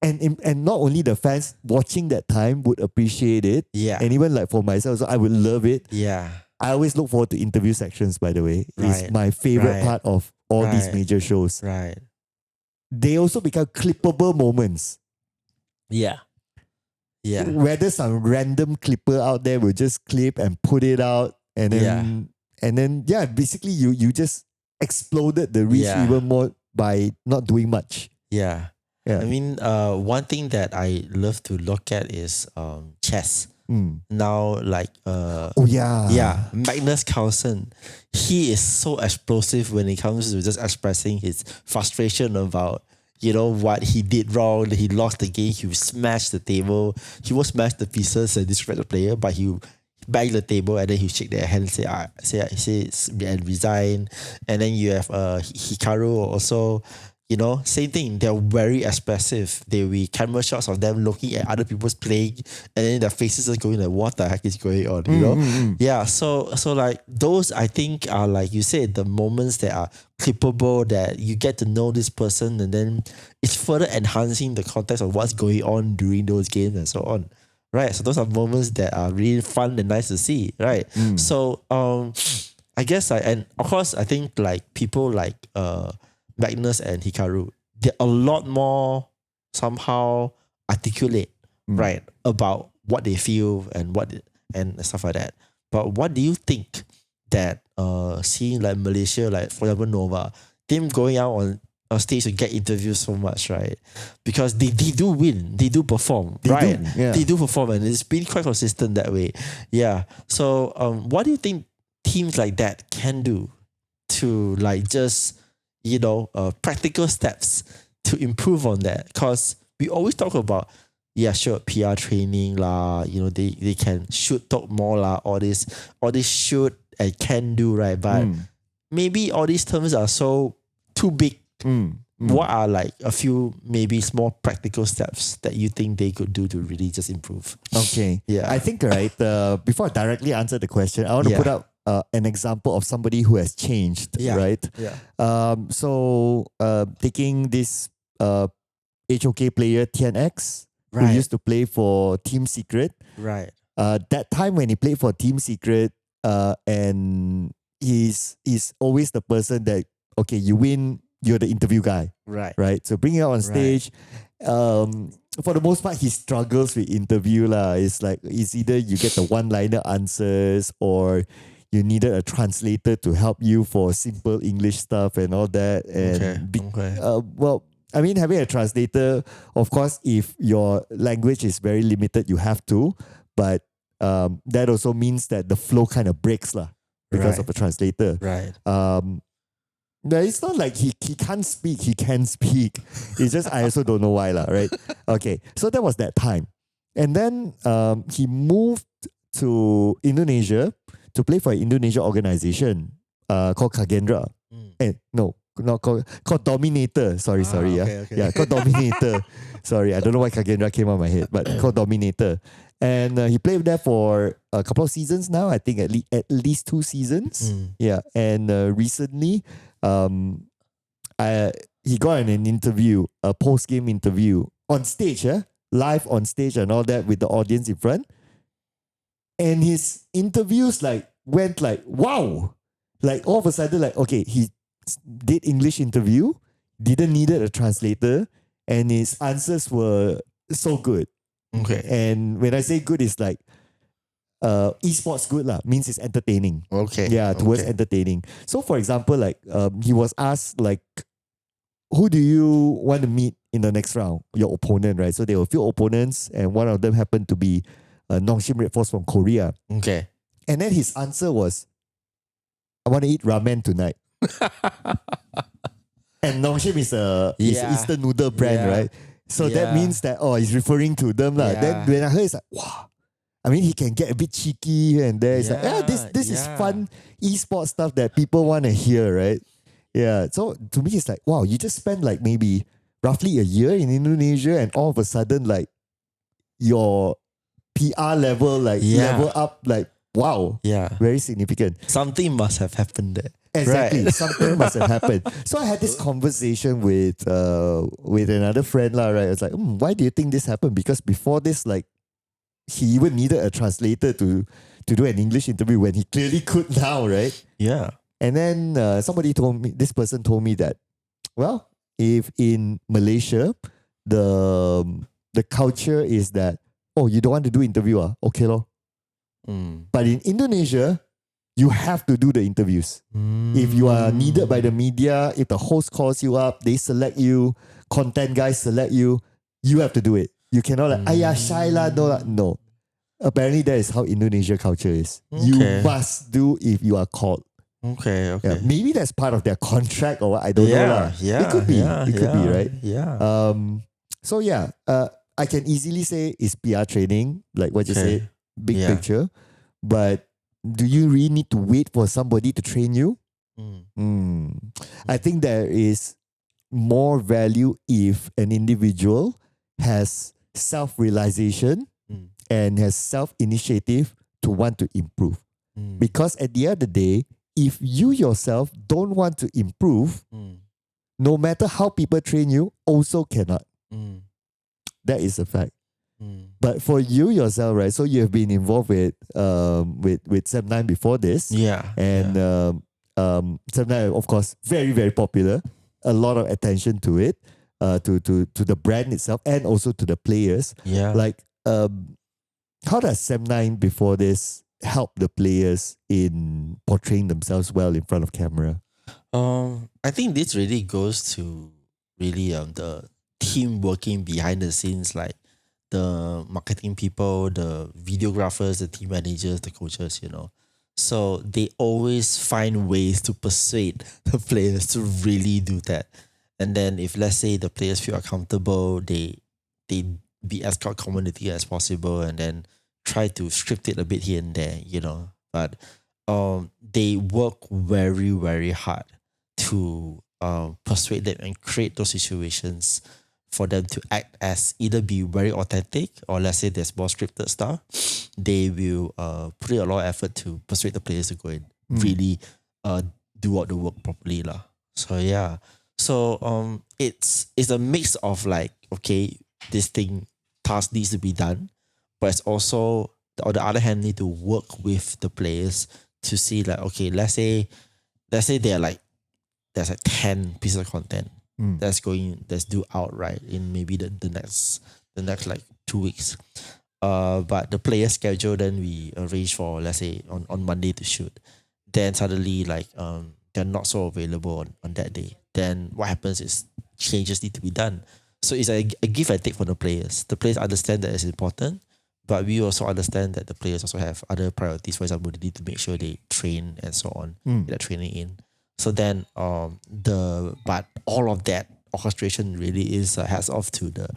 and not only the fans watching that time would appreciate it, and even like for myself, so I would love it. Yeah. I always look forward to interview sections, by the way. It's Right. my favorite Right. part of all these Right. major shows. Right. They also become clippable moments. Yeah. Yeah. Whether some random clipper out there will just clip and put it out, and then basically you just exploded the reach Yeah. even more by not doing much. Yeah. Yeah. I mean, one thing that I love to look at is chess. Mm. Now, like Magnus Carlsen, he is so explosive when it comes to just expressing his frustration about what he did wrong. He lost the game. He smashed the table. He will smash the pieces and disrespect the player, but he bang the table and then he shake their hand and say and resign. And then you have Hikaru also. Same thing. They're very expressive. There will be camera shots of them looking at other people's playing, and then their faces are going like, "What the heck is going on?" Yeah. So like those, I think are like you said, the moments that are clippable, that you get to know this person, and then it's further enhancing the context of what's going on during those games and so on. Right. So those are moments that are really fun and nice to see. Right. So I guess and of course I think like people like Magnus and Hikaru, they're a lot more somehow articulate, right, about what they feel and and stuff like that. But what do you think that seeing like Malaysia, like for example Nova, them going out on stage to get interviews so much, right? Because they do win, they do perform, right? They do perform, and it's been quite consistent that way. Yeah. So what do you think teams like that can do to like just practical steps to improve on that? Because we always talk about, PR training lah, they can should talk more lah, all this should and can do, right? But maybe all these terms are so too big. What are like a few maybe small practical steps that you think they could do to really just improve? Okay. Yeah. I think, right, before I directly answer the question, I want to put up an example of somebody who has changed, right? Yeah. So taking this HOK player TNX, who Right. used to play for Team Secret. Right. That time when he played for Team Secret, and he's always the person that, okay, you win, you're the interview guy. Right. So bring it out on stage. For the most part, he struggles with interview lah. It's like it's either you get the one-liner answers or you needed a translator to help you for simple English stuff and all that. And well, I mean, having a translator, of course, if your language is very limited, you have to. But that also means that the flow kind of breaks lah because of the translator. Right. No, it's not like he can't speak, he can speak. It's just I also don't know why lah, right? Okay, so that was that time. And then he moved to Indonesia to play for an Indonesia organization called Kagendra. No, not called Dominator. Sorry. Okay. Yeah, called Dominator. Sorry, I don't know why Kagendra came out of my head, but called Dominator. And he played there for a couple of seasons now. I think at least 2 seasons. Yeah, and recently, he got in an interview, a post-game interview on stage, live on stage and all that with the audience in front. And his interviews like went like, wow. Like all of a sudden, like, okay, he did English interview, didn't needed a translator, and his answers were so good. Okay. And when I say good, it's like esports good lah, means it's entertaining. Okay. Yeah, towards entertaining. So for example, like he was asked like, who do you want to meet in the next round? Your opponent, right? So there were a few opponents, and one of them happened to be Nongshim Red Force from Korea. Okay. And then his answer was, I want to eat ramen tonight. And Nongshim is a instant noodle brand, right? So that means that, he's referring to them. Yeah. Then when I heard, it's like, wow. I mean, he can get a bit cheeky here and there. It's like, this is fun esports stuff that people want to hear, right? Yeah. So to me, it's like, wow, you just spent like maybe roughly a year in Indonesia, and all of a sudden, like your PR level, like level up, like, wow. Yeah. Very significant. Something must have happened there. Exactly. Right. Something must have happened. So I had this conversation with another friend, lah, right? It's like, why do you think this happened? Because before this, like, he even needed a translator to do an English interview when he clearly could now, right? Yeah. And then this person told me that, well, if in Malaysia, the culture is that, you don't want to do interview, okay lor. But in Indonesia, you have to do the interviews. If you are needed by the media, if the host calls you up, they select you, content guys select you, you have to do it. You cannot like, shy lah, no. Apparently that is how Indonesia culture is. Okay. You must do if you are called. Okay. Yeah, maybe that's part of their contract or what, I don't know lah. It could be. It could be, right? Yeah. So yeah, I can easily say it's PR training, like what you said, big picture. But do you really need to wait for somebody to train you? I think there is more value if an individual has self-realization and has self-initiative to want to improve. Because at the end of the day, if you yourself don't want to improve, no matter how people train you, also cannot. That is a fact. But for you yourself, right? So you have been involved with Sem9 before this. Yeah. And Sem9, of course, very, very popular. A lot of attention to it, to the brand itself, and also to the players. Yeah. Like, how does Sem9 before this help the players in portraying themselves well in front of camera? I think this really goes to really the team working behind the scenes, like the marketing people, the videographers, the team managers, the coaches, So they always find ways to persuade the players to really do that. And then if, let's say, the players feel accountable, they be as community as possible, and then try to script it a bit here and there, But they work very, very hard to persuade them and create those situations for them to act as either be very authentic, or let's say there's more scripted stuff. They will put in a lot of effort to persuade the players to go and really do all the work properly lah. So yeah. So it's a mix of like, okay, this task needs to be done, but it's also, on the other hand, need to work with the players to see like, okay, let's say they're like, there's like 10 pieces of content that's due out right in maybe the next like 2 weeks. But the player schedule, then we arrange for, let's say, on Monday to shoot. Then suddenly like they're not so available on that day. Then what happens is changes need to be done. So it's a give and take for the players. The players understand that it's important, but we also understand that the players also have other priorities. For example, they need to make sure they train and so on, get that training in. So then but all of that orchestration really is hats off to the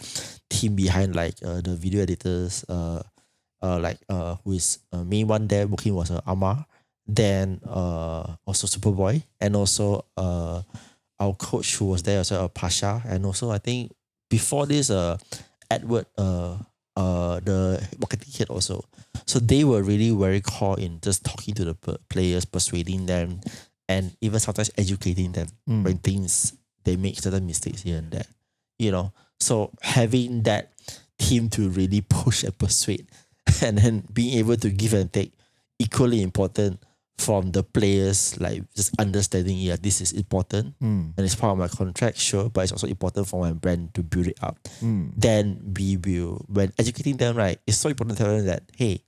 team behind, like the video editors, who is main one there working was Amar, then also Superboy, and also our coach who was there also Pasha, and also I think before this Edward, the marketing head also. So they were really very core in just talking to the players, persuading them, and even sometimes educating them when things they make certain mistakes here and there, you know. So having that team to really push and persuade and then being able to give and take, equally important from the players, like just understanding, yeah, this is important and it's part of my contract, sure, but it's also important for my brand to build it up. Then we will, when educating them, right, it's so important to tell them that, hey,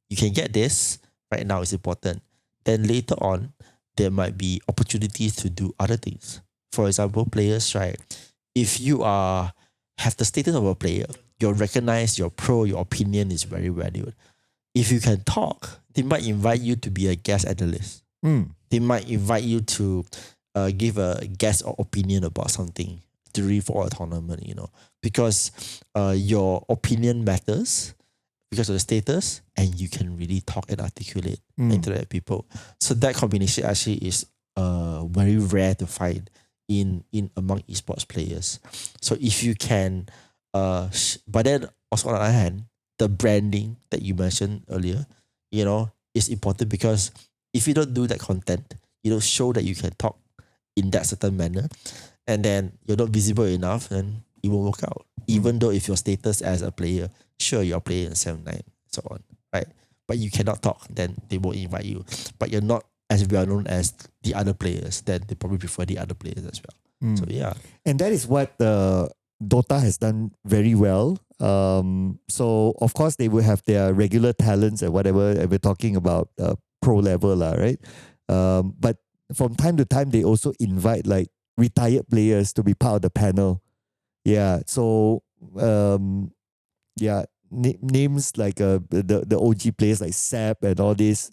you can get this, right now it's important. Then later on, there might be opportunities to do other things. For example, players, right, if you have the status of a player, you're recognized, you're pro, your opinion is very valued. If you can talk, they might invite you to be a guest analyst. They might invite you to give a guest or opinion about something for a tournament, you know, because your opinion matters because of the status, and you can really talk and articulate and interact with people. So that combination actually is very rare to find in among esports players. So if you can, but then also on the other hand, the branding that you mentioned earlier, you know, is important, because if you don't do that content, you don't show that you can talk in that certain manner, and then you're not visible enough, then it won't work out. Even though if your status as a player, sure, you're playing in 7-9, so on, right? But you cannot talk, then they won't invite you. But you're not as well known as the other players, then they probably prefer the other players as well. So yeah. And that is what Dota has done very well. So of course they will have their regular talents and whatever, and we're talking about pro level, right? But from time to time they also invite like retired players to be part of the panel. Yeah. So names like the OG players like Sap and all this,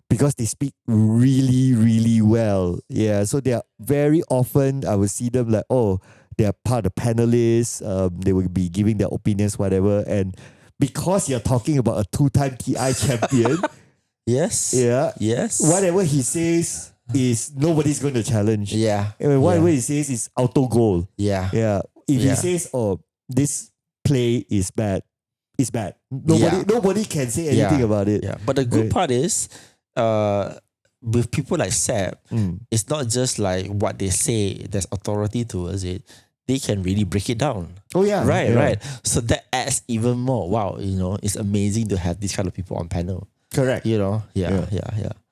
because they speak really, really well. Yeah. So they are very often, I will see them like, oh, they are part of panelists. They will be giving their opinions, whatever. And because you're talking about a 2-time TI champion, yes. Yeah. Yes. Whatever he says is nobody's going to challenge. Yeah. And whatever he says is auto goal. Yeah. Yeah. If he says, oh, this play is bad, it's bad. Nobody can say anything about it. Yeah. But the good part is, with people like Seb, it's not just like what they say, there's authority towards it. They can really break it down. Oh yeah. Right. So that adds even more. Wow, you know, it's amazing to have these kind of people on panel. Correct. You know? Yeah.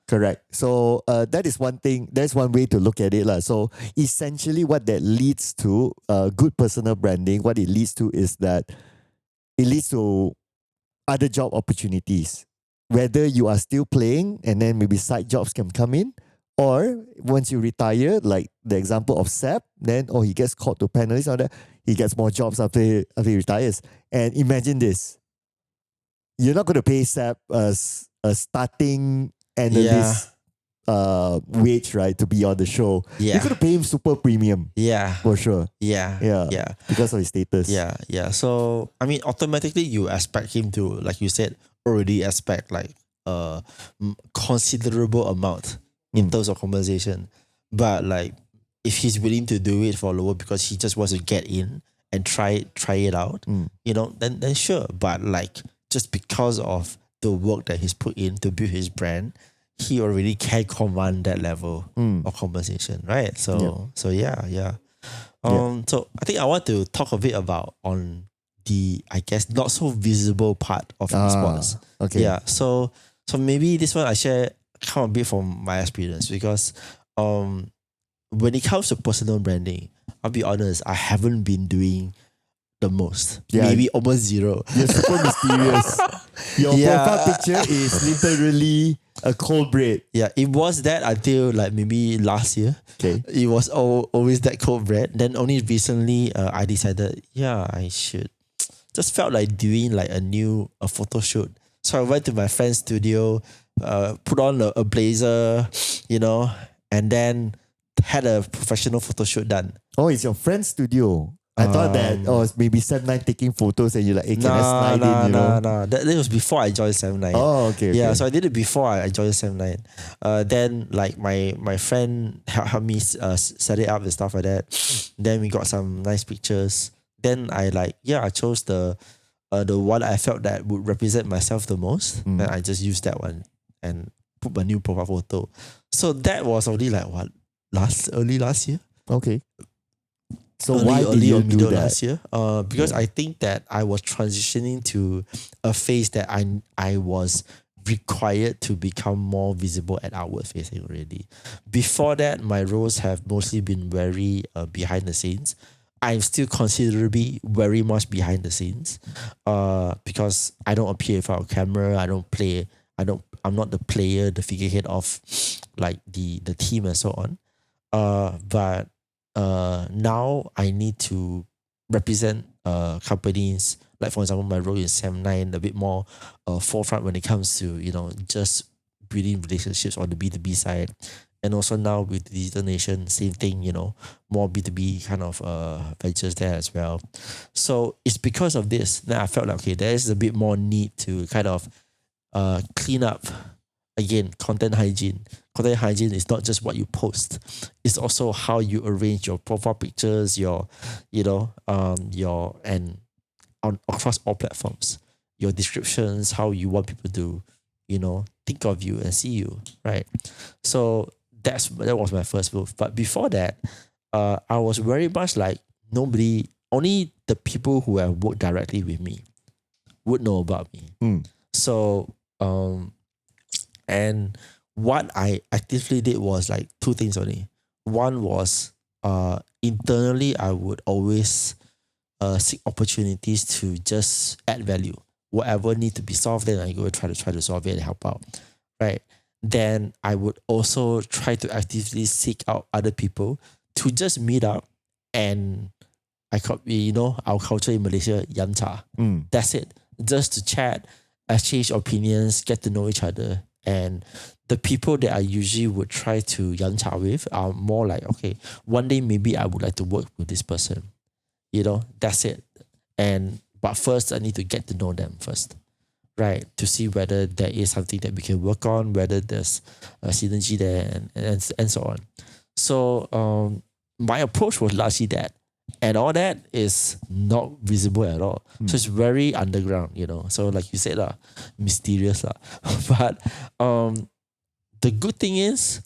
Correct. So that is one thing, that's one way to look at it. So essentially what that leads to, good personal branding, what it leads to is that it leads to other job opportunities. Whether you are still playing and then maybe side jobs can come in, or once you retire, like the example of Sep, then he gets called to panelists or that, he gets more jobs after he retires. And imagine this. You're not going to pay Sep a starting analyst wage, right, to be on the show. Yeah. You're going to pay him super premium. Yeah. For sure. Yeah. Because of his status. Yeah. So, I mean, automatically you expect him to, like you said, already expect like a considerable amount in terms of compensation. But like, if he's willing to do it for lower because he just wants to get in and try it out, you know, then sure. But like, just because of the work that he's put in to build his brand, he already can command that level of compensation, right? So yeah. So I think I want to talk a bit about on the, I guess, not so visible part of esports. Okay. Yeah. So maybe this one I share kind of a bit from my experience, because when it comes to personal branding, I'll be honest, I haven't been doing the most. Yeah. Maybe almost zero. You're super mysterious. Your profile picture is literally a cold bread. Yeah, it was that until like maybe last year. Okay. It was always that cold bread. Then only recently I decided, I should. Just felt like doing like a photo shoot. So I went to my friend's studio, put on a blazer, you know, and then had a professional photo shoot done. Oh, it's your friend's studio. I thought that it's maybe 7-9 taking photos and you're like, hey, can I slide in, you know? No. That was before I joined 7-9. Oh, okay. Yeah, so I did it before I joined 7-9. Then like my friend helped me set it up and stuff like that. Then we got some nice pictures. Then I chose the one I felt that would represent myself the most. And I just used that one and put my new profile photo. So that was only like early last year. Okay. So why did early you or do middle that? last year. Because I think that I was transitioning to a phase that I was required to become more visible and outward facing already. Before that, my roles have mostly been very behind the scenes. I'm still considerably very much behind the scenes, because I don't appear in front of camera. I don't play. I'm not the player, the figurehead of like the team and so on. But now I need to represent companies. Like for example, my role in Sam9 a bit more forefront when it comes to just building relationships on the B2B side, and also now with Digital Nation, same thing. More B2B kind of ventures there as well. So it's because of this that I felt like okay, there is a bit more need to kind of clean up again content hygiene. Content hygiene is not just what you post, it's also how you arrange your profile pictures, your and on across all platforms, your descriptions, how you want people to think of you and see you, right? So that was my first move. But before that, I was very much like nobody, only the people who have worked directly with me would know about me. So and what I actively did was like two things only. One was internally I would always seek opportunities to just add value. Whatever need to be solved, then I go try to solve it and help out. Right. Then I would also try to actively seek out other people to just meet up and our culture in Malaysia, yam cha. That's it. Just to chat, exchange opinions, get to know each other. And the people that I usually would try to yam cha with are more like, okay, one day maybe I would like to work with this person. That's it. But first I need to get to know them first. Right. To see whether there is something that we can work on, whether there's a synergy there and so on. So my approach was largely that. And all that is not visible at all. So it's very underground, So like you said, mysterious. But the good thing is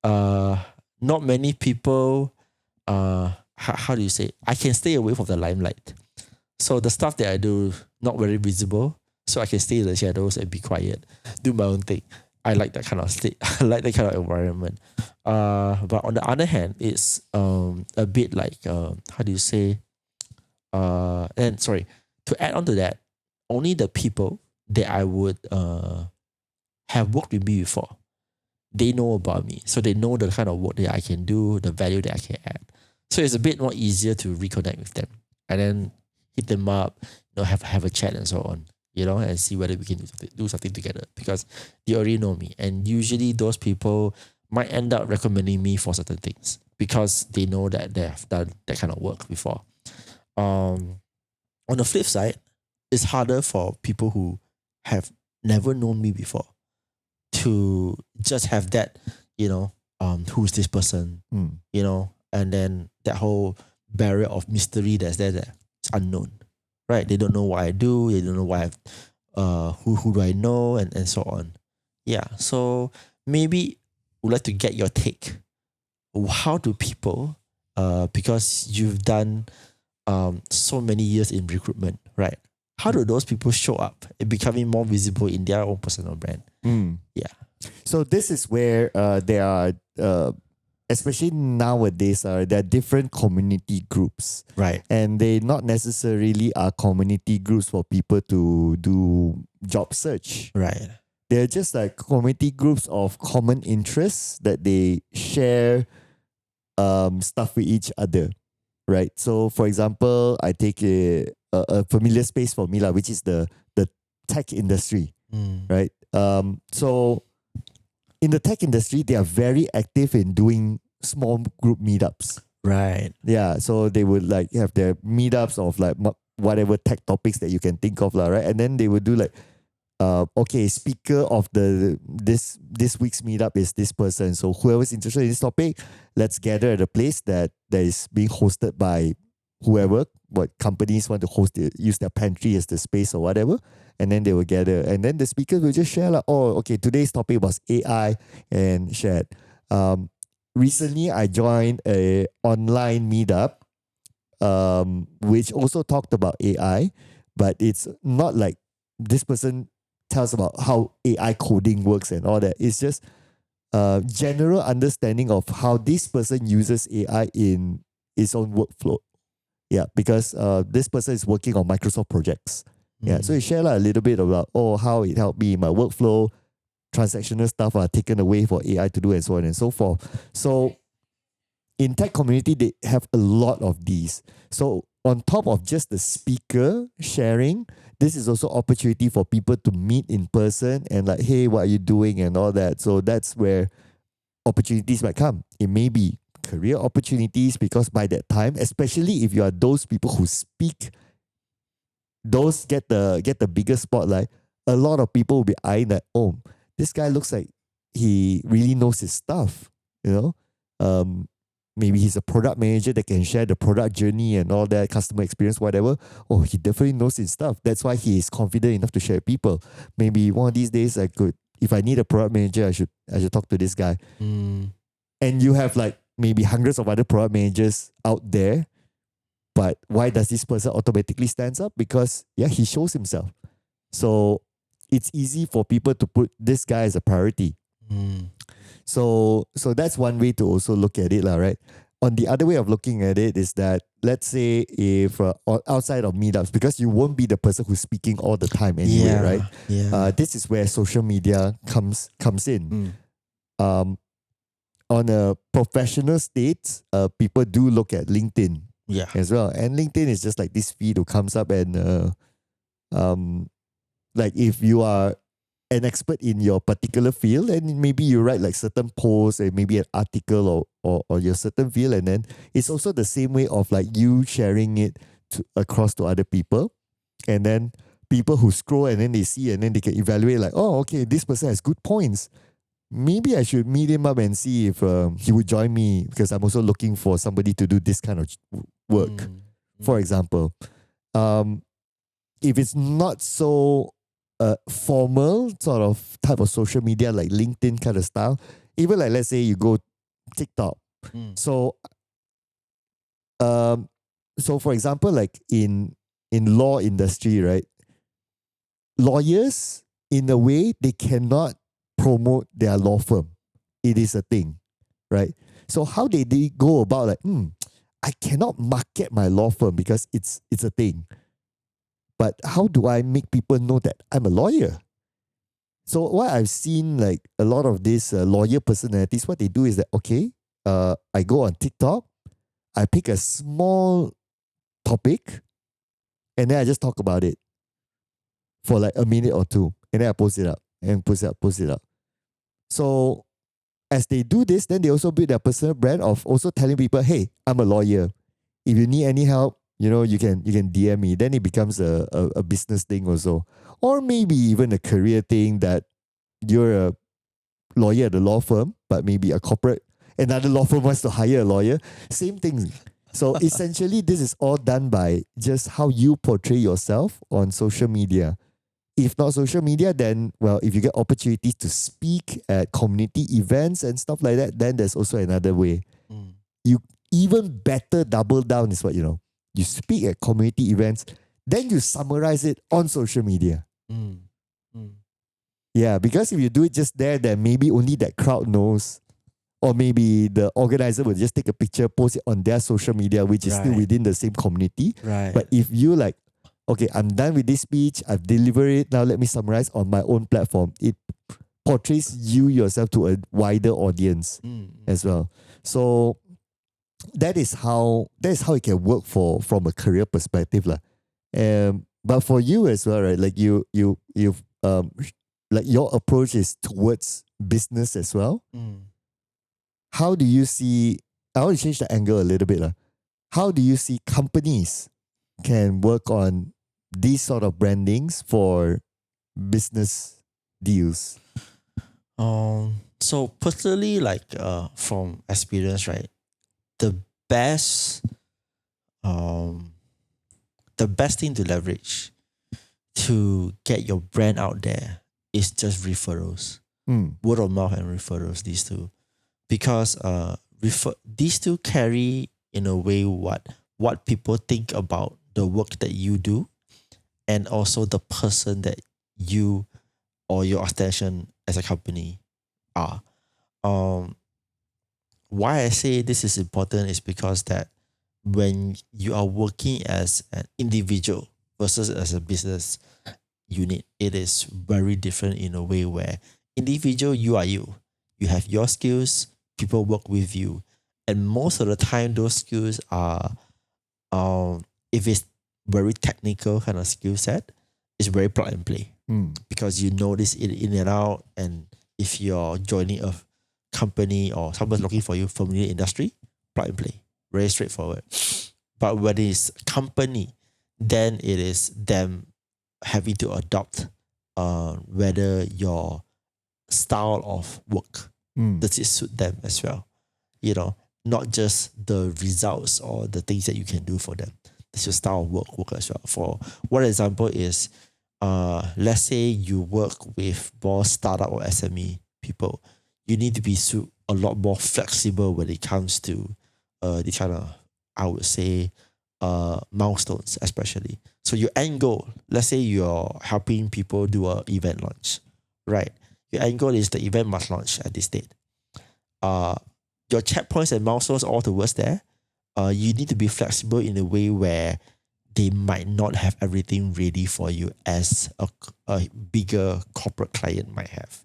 not many people how do you say, I can stay away from the limelight. So the stuff that I do not very visible, so I can stay in the shadows and be quiet, do my own thing. I like that kind of state. I like that kind of environment. But on the other hand, it's a bit like how do you say? And sorry, to add on to that, only the people that I would have worked with me before, they know about me, so they know the kind of work that I can do, the value that I can add. So it's a bit more easier to reconnect with them and then hit them up, have a chat and so on. And see whether we can do something together because they already know me. And usually those people might end up recommending me for certain things because they know that they have done that kind of work before. On the flip side, it's harder for people who have never known me before to just have that, who's this person, and then that whole barrier of mystery that's there, it's unknown. Right, they don't know what I do. They don't know why who do I know, and so on. Yeah, so maybe would like to get your take. How do people, because you've done so many years in recruitment, right? How do those people show up in becoming more visible in their own personal brand? Yeah. So this is where there are especially nowadays, there are different community groups. Right. And they not necessarily are community groups for people to do job search. Right. They're just like community groups of common interests that they share stuff with each other. Right. So for example, I take a familiar space for me, which is the tech industry. Right. So in the tech industry, they are very active in doing small group meetups. Right. Yeah. So they would like have their meetups of like whatever tech topics that you can think of, right? And then they would do like, okay, speaker of this week's meetup is this person. So whoever's interested in this topic, let's gather at a place that is being hosted by whoever. What companies want to host it, use their pantry as the space or whatever. And then they will gather. And then the speakers will just share like, oh, okay, today's topic was AI and shared. Recently, I joined a online meetup which also talked about AI, but it's not like this person tells about how AI coding works and all that. It's just general understanding of how this person uses AI in its own workflow. Yeah, because this person is working on Microsoft projects. Yeah, so he shared a little bit about how it helped me in my workflow, transactional stuff are taken away for AI to do and so on and so forth. So in tech community, they have a lot of these. So on top of just the speaker sharing, this is also opportunity for people to meet in person and like, hey, what are you doing and all that. So that's where opportunities might come. It may be career opportunities because by that time, especially if you are those people who speak, those get the biggest spotlight. A lot of people will be eyeing that, this guy looks like he really knows his stuff, maybe he's a product manager that can share the product journey and all that, customer experience, whatever. He definitely knows his stuff. That's why he is confident enough to share with people. Maybe one of these days if I need a product manager, I should talk to this guy. And you have like maybe hundreds of other product managers out there. But why does this person automatically stands up? Because he shows himself. So it's easy for people to put this guy as a priority. So that's one way to also look at it, right? On the other way of looking at it is that, let's say if outside of meetups, because you won't be the person who's speaking all the time anyway, right? Yeah. This is where social media comes in. On a professional state, people do look at LinkedIn as well. And LinkedIn is just like this feed who comes up and like if you are an expert in your particular field, and maybe you write like certain posts and maybe an article or your certain field, and then it's also the same way of like you sharing it across to other people, and then people who scroll and then they see and then they can evaluate like, okay, this person has good points. Maybe I should meet him up and see if he would join me, because I'm also looking for somebody to do this kind of work. For example, if it's not so formal sort of type of social media like LinkedIn kind of style, even like let's say you go TikTok. So for example, like in law industry, right? Lawyers, in a way, they cannot promote their law firm. It is a thing, right? So how they go about like, I cannot market my law firm because it's a thing. But how do I make people know that I'm a lawyer? So what I've seen, like a lot of these lawyer personalities, what they do is that, I go on TikTok, I pick a small topic, and then I just talk about it for like a minute or two, and then I post it up, and post it up. So as they do this, then they also build their personal brand of also telling people, hey, I'm a lawyer. If you need any help, you can DM me. Then it becomes a business thing also. Or maybe even a career thing, that you're a lawyer at a law firm, but maybe another law firm wants to hire a lawyer. Same thing. So essentially, this is all done by just how you portray yourself on social media. If not social media, then, if you get opportunities to speak at community events and stuff like that, then there's also another way. You even better double down is what, you speak at community events, then you summarize it on social media. Yeah, because if you do it just there, then maybe only that crowd knows. Or maybe the organizer will just take a picture, post it on their social media, which is still within the same community. Right. But if you like, okay, I'm done with this speech, I've delivered it, now let me summarize on my own platform. It portrays you yourself to a wider audience as well. So that is how it can work from a career perspective. But for you as well, right? Like you've like your approach is towards business as well. How do you see, I want to change the angle a little bit. How do you see companies can work on these sort of brandings for business deals? So personally, like from experience, right? The best thing to leverage to get your brand out there is just referrals. Word of mouth and referrals, these two. Because these two carry in a way what what people think about the work that you do, and also the person that you or your extension as a company are. Why I say this is important is because that when you are working as an individual versus as a business unit, it is very different in a way where individual, you are you. You have your skills, people work with you. And most of the time, those skills are, if it's very technical kind of skill set, it's very plug and play because you notice it in and out. And if you're joining a company or someone's looking for you familiar industry, plug and play, very straightforward. But when it's company, then it is them having to adopt whether your style of work does it suit them as well. You know, not just the results or the things that you can do for them. That's your style of work as well. For one example is, let's say you work with more startup or SME people, you need to be a lot more flexible when it comes to the kind of, I would say, milestones especially. So your end goal, let's say you're helping people do an event launch, right? Your end goal is the event must launch at this date. Your checkpoints and milestones all towards there. You need to be flexible in a way where they might not have everything ready for you as a bigger corporate client might have.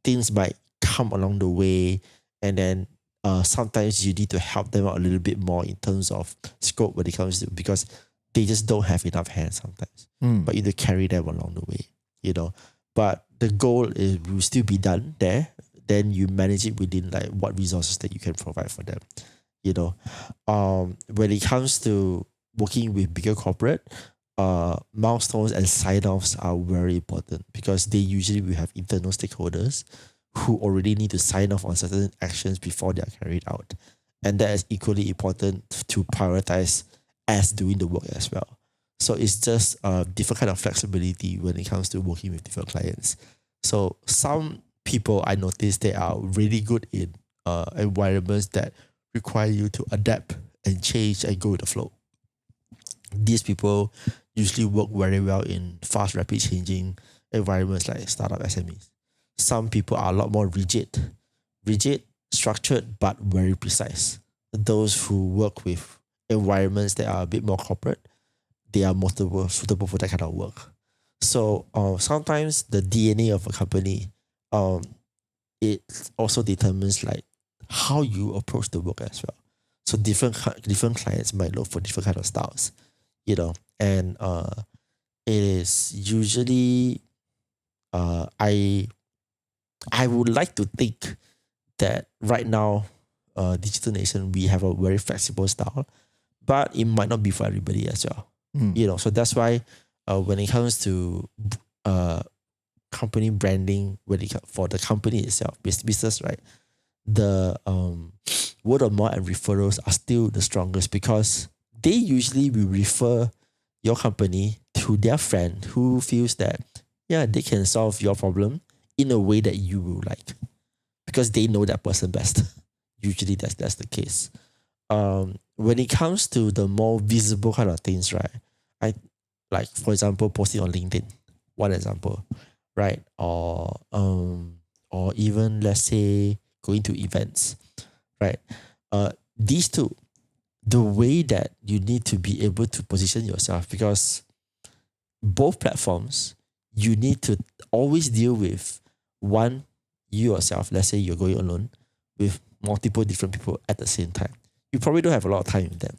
Things might come along the way, and then sometimes you need to help them out a little bit more in terms of scope when it comes to, because they just don't have enough hands sometimes. But you need to carry them along the way, you know. But the goal is will still be done there. Then you manage it within like what resources that you can provide for them, you know. When it comes to working with bigger corporate, milestones and sign-offs are very important because they usually will have internal stakeholders who already need to sign off on certain actions before they are carried out. And that is equally important to prioritize as doing the work as well. So it's just a different kind of flexibility when it comes to working with different clients. So some people I noticed they are really good in environments that require you to adapt and change and go with the flow. These people usually work very well in fast, rapid changing environments like startup SMEs. Some people are a lot more rigid, structured, but very precise. Those who work with environments that are a bit more corporate, they are more suitable for that kind of work. So sometimes the DNA of a company, it also determines like how you approach the work as well. So different clients might look for different kind of styles, you know, and it is usually I would like to think that right now, Digital Nation, we have a very flexible style, but it might not be for everybody as well. You know, so that's why when it comes to company branding, for the company itself, business, right? The word of mouth and referrals are still the strongest because they usually will refer your company to their friend who feels that, yeah, they can solve your problem in a way that you will like because they know that person best. Usually that's the case. When it comes to the more visible kind of things, right? I like, for example, posting on LinkedIn, one example, right? Or even let's say going to events, right? These two, the way that you need to be able to position yourself, because both platforms, you need to always deal with one, you yourself, let's say you're going alone with multiple different people at the same time. You probably don't have a lot of time with them.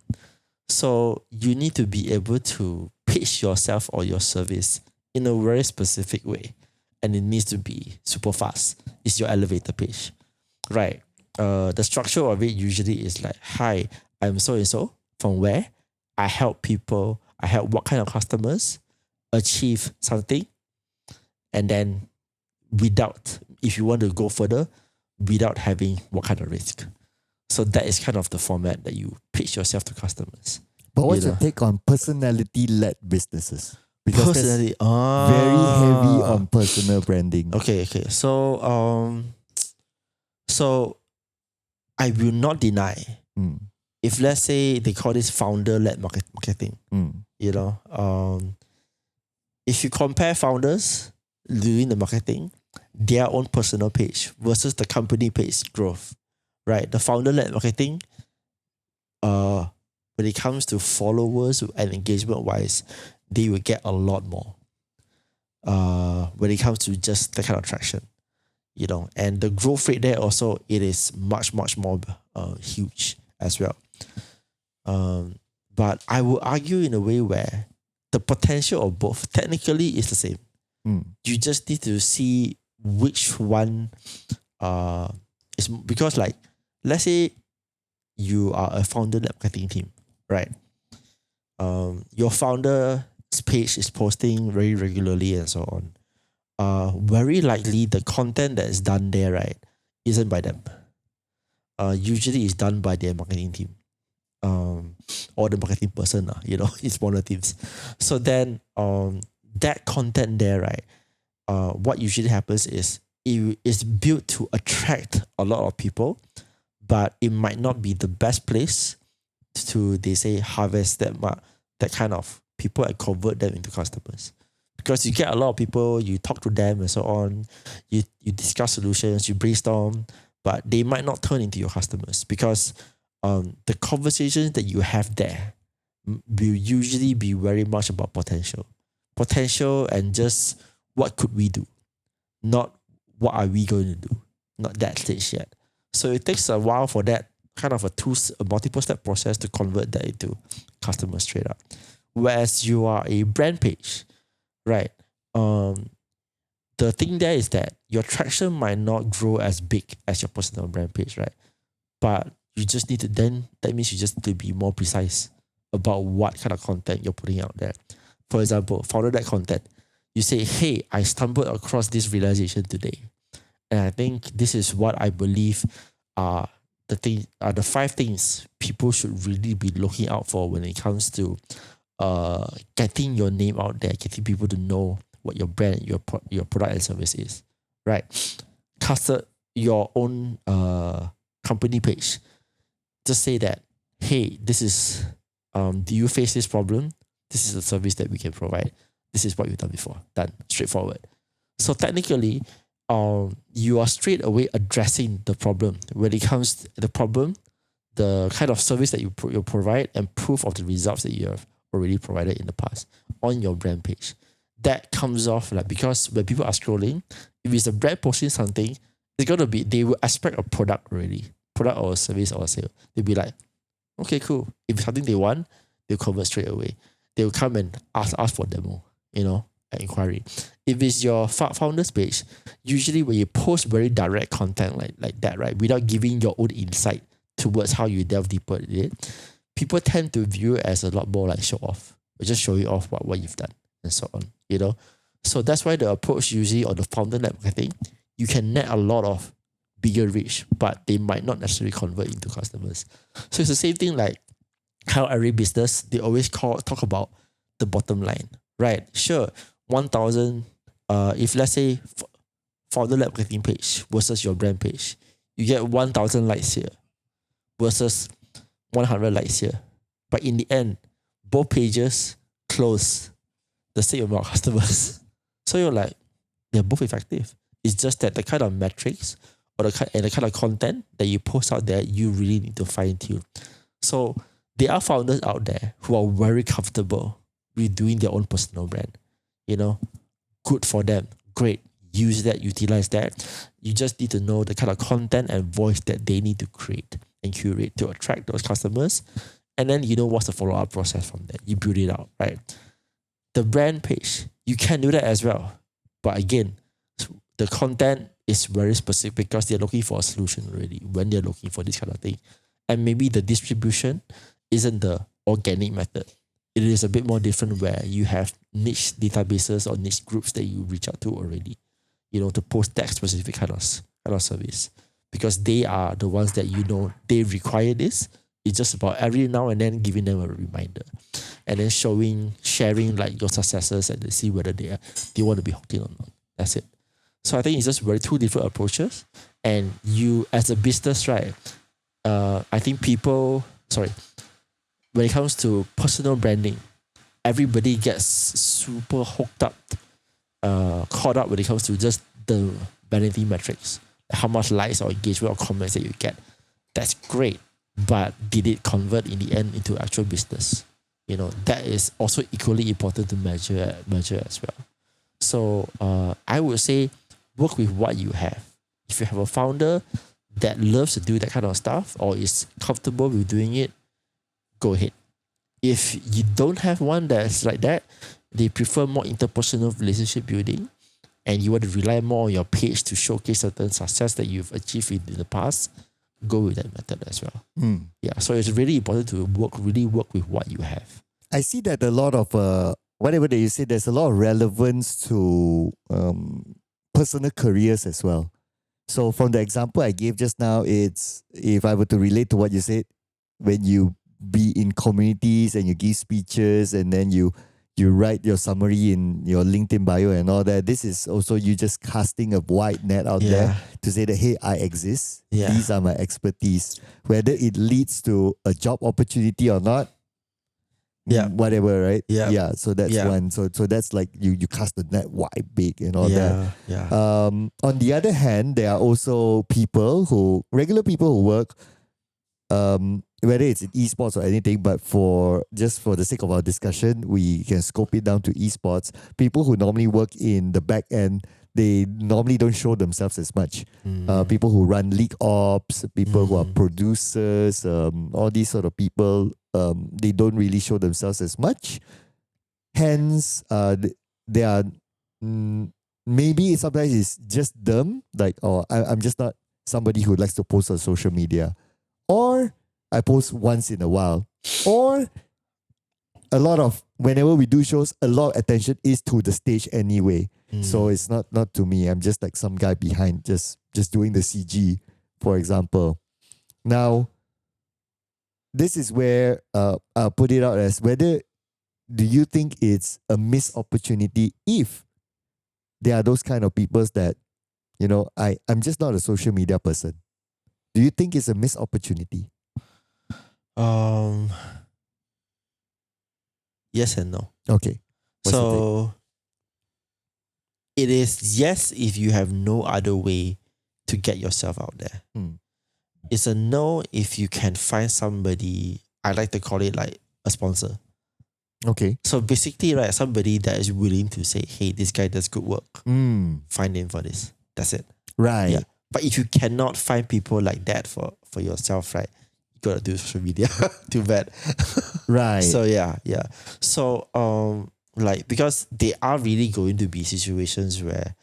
So you need to be able to pitch yourself or your service in a very specific way. And it needs to be super fast. It's your elevator pitch, right? The structure of it usually is like, hi, I'm so and so from where I help what kind of customers achieve something. And then if you want to go further, without having what kind of risk. So that is kind of the format that you pitch yourself to customers. But what's your take on personality-led businesses? Because that's very heavy on personal branding. Okay. So I will not deny if let's say they call this founder-led marketing, you know, if you compare founders doing the marketing, their own personal page versus the company page growth, right? The founder-led marketing, when it comes to followers and engagement-wise, they will get a lot more. When it comes to just that kind of traction, you know, and the growth rate there also, it is much more huge as well. But I would argue in a way where the potential of both technically is the same. You just need to see which one is, because like, let's say you are a founder-led marketing team, right? Your founder's page is posting very regularly and so on. Very likely the content that is done there, right, isn't by them. Usually it's done by their marketing team. Or the marketing person, you know, in smaller teams. So then that content there, right, what usually happens is it is built to attract a lot of people, but it might not be the best place to, they say, harvest that kind of people and convert them into customers. Because you get a lot of people, you talk to them and so on, you discuss solutions, you brainstorm, but they might not turn into your customers because the conversations that you have there will usually be very much about potential and just what could we do, not what are we going to do, not that stage yet. So it takes a while for that kind of a multiple step process to convert that into customers straight up. Whereas you are a brand page, right? The thing there is that your traction might not grow as big as your personal brand page, right? But you just need to that means you just need to be more precise about what kind of content you're putting out there. For example, founder-led content. You say, hey, I stumbled across this realization today. And I think this is what I believe are the 5 things people should really be looking out for when it comes to getting your name out there, getting people to know what your brand, your product and service is, right? Custom your own company page. Just say that, hey, this is, do you face this problem? This is a service that we can provide. This is what we've done before. Done. Straightforward. So technically, you are straight away addressing the problem. When it comes to the problem, the kind of service that you provide and proof of the results that you have already provided in the past on your brand page. That comes off like, because when people are scrolling, if it's a brand posting something, it's going to be, they will expect a product already. Product or a service or a sale. They'll be like, okay, cool. If it's something they want, they'll convert straight away. They'll come and ask for demo, you know, an inquiry. If it's your founder's page, usually when you post very direct content like that, right, without giving your own insight towards how you delve deeper in it, people tend to view it as a lot more like show off. Or just show you off what you've done and so on, you know. So that's why the approach usually on the founder-led marketing, you can net a lot of bigger reach, but they might not necessarily convert into customers. So it's the same thing like how every business, they always talk about the bottom line, right? Sure, 1,000, if let's say founder-led marketing page versus your brand page, you get 1,000 likes here versus 100 likes here. But in the end, both pages close the same amount of customers. So you're like, they're both effective. It's just that the kind of metrics or the kind of content that you post out there, you really need to fine tune. So there are founders out there who are very comfortable with doing their own personal brand. You know, good for them. Great. Use that, utilize that. You just need to know the kind of content and voice that they need to create and curate to attract those customers. And then you know what's the follow-up process from there. You build it out, right? The brand page, you can do that as well. But again, the content is very specific because they're looking for a solution already when they're looking for this kind of thing. And maybe the distribution isn't the organic method. It is a bit more different where you have niche databases or niche groups that you reach out to already, you know, to post that specific kind of service. Because they are the ones that you know they require this. It's just about every now and then giving them a reminder. And then sharing like your successes and see whether they want to be hooked in or not. That's it. So I think it's just very two different approaches. And you as a business, right? I think people when it comes to personal branding, everybody gets super hooked up, caught up when it comes to just the vanity metrics, how much likes or engagement or comments that you get. That's great, but did it convert in the end into actual business? That is also equally important to measure as well. So I would say work with what you have. If you have a founder that loves to do that kind of stuff or is comfortable with doing it, go ahead. If you don't have one that's like that, they prefer more interpersonal relationship building, and you want to rely more on your page to showcase certain success that you've achieved in the past, go with that method as well. Yeah, so it's really important to work with what you have. I see that a lot of whatever that you say, there's a lot of relevance to personal careers as well. So from the example I gave just now, it's if I were to relate to what you said, when you be in communities and you give speeches and then you write your summary in your LinkedIn bio and all that, this is also you just casting a wide net out there to say that, hey, I exist. Yeah. These are my expertise. Whether it leads to a job opportunity or not, whatever, right? Yeah. So that's one. So that's like you cast the net wide big and all that. Yeah. On the other hand, there are also regular people who work, whether it's in esports or anything, but for the sake of our discussion, we can scope it down to esports. People who normally work in the back end, they normally don't show themselves as much. People who run league ops, people who are producers, all these sort of people, they don't really show themselves as much. Hence, they are maybe sometimes it's just them, like, I'm just not somebody who likes to post on social media, or I post once in a while, or whenever we do shows, a lot of attention is to the stage anyway. So it's not to me. I'm just like some guy behind just doing the CG, for example. Now, this is where I'll put it out as whether do you think it's a missed opportunity if there are those kind of people that, I'm just not a social media person. Do you think it's a missed opportunity? Yes and no. Okay. So it is yes if you have no other way to get yourself out there. It's a no if you can find somebody, I like to call it like a sponsor. Okay. So basically, right, somebody that is willing to say, hey, this guy does good work. Find him for this. That's it. Right. Yeah. But if you cannot find people like that for yourself, right, you gotta do social media. Too bad. Right. So yeah. So because there are really going to be situations where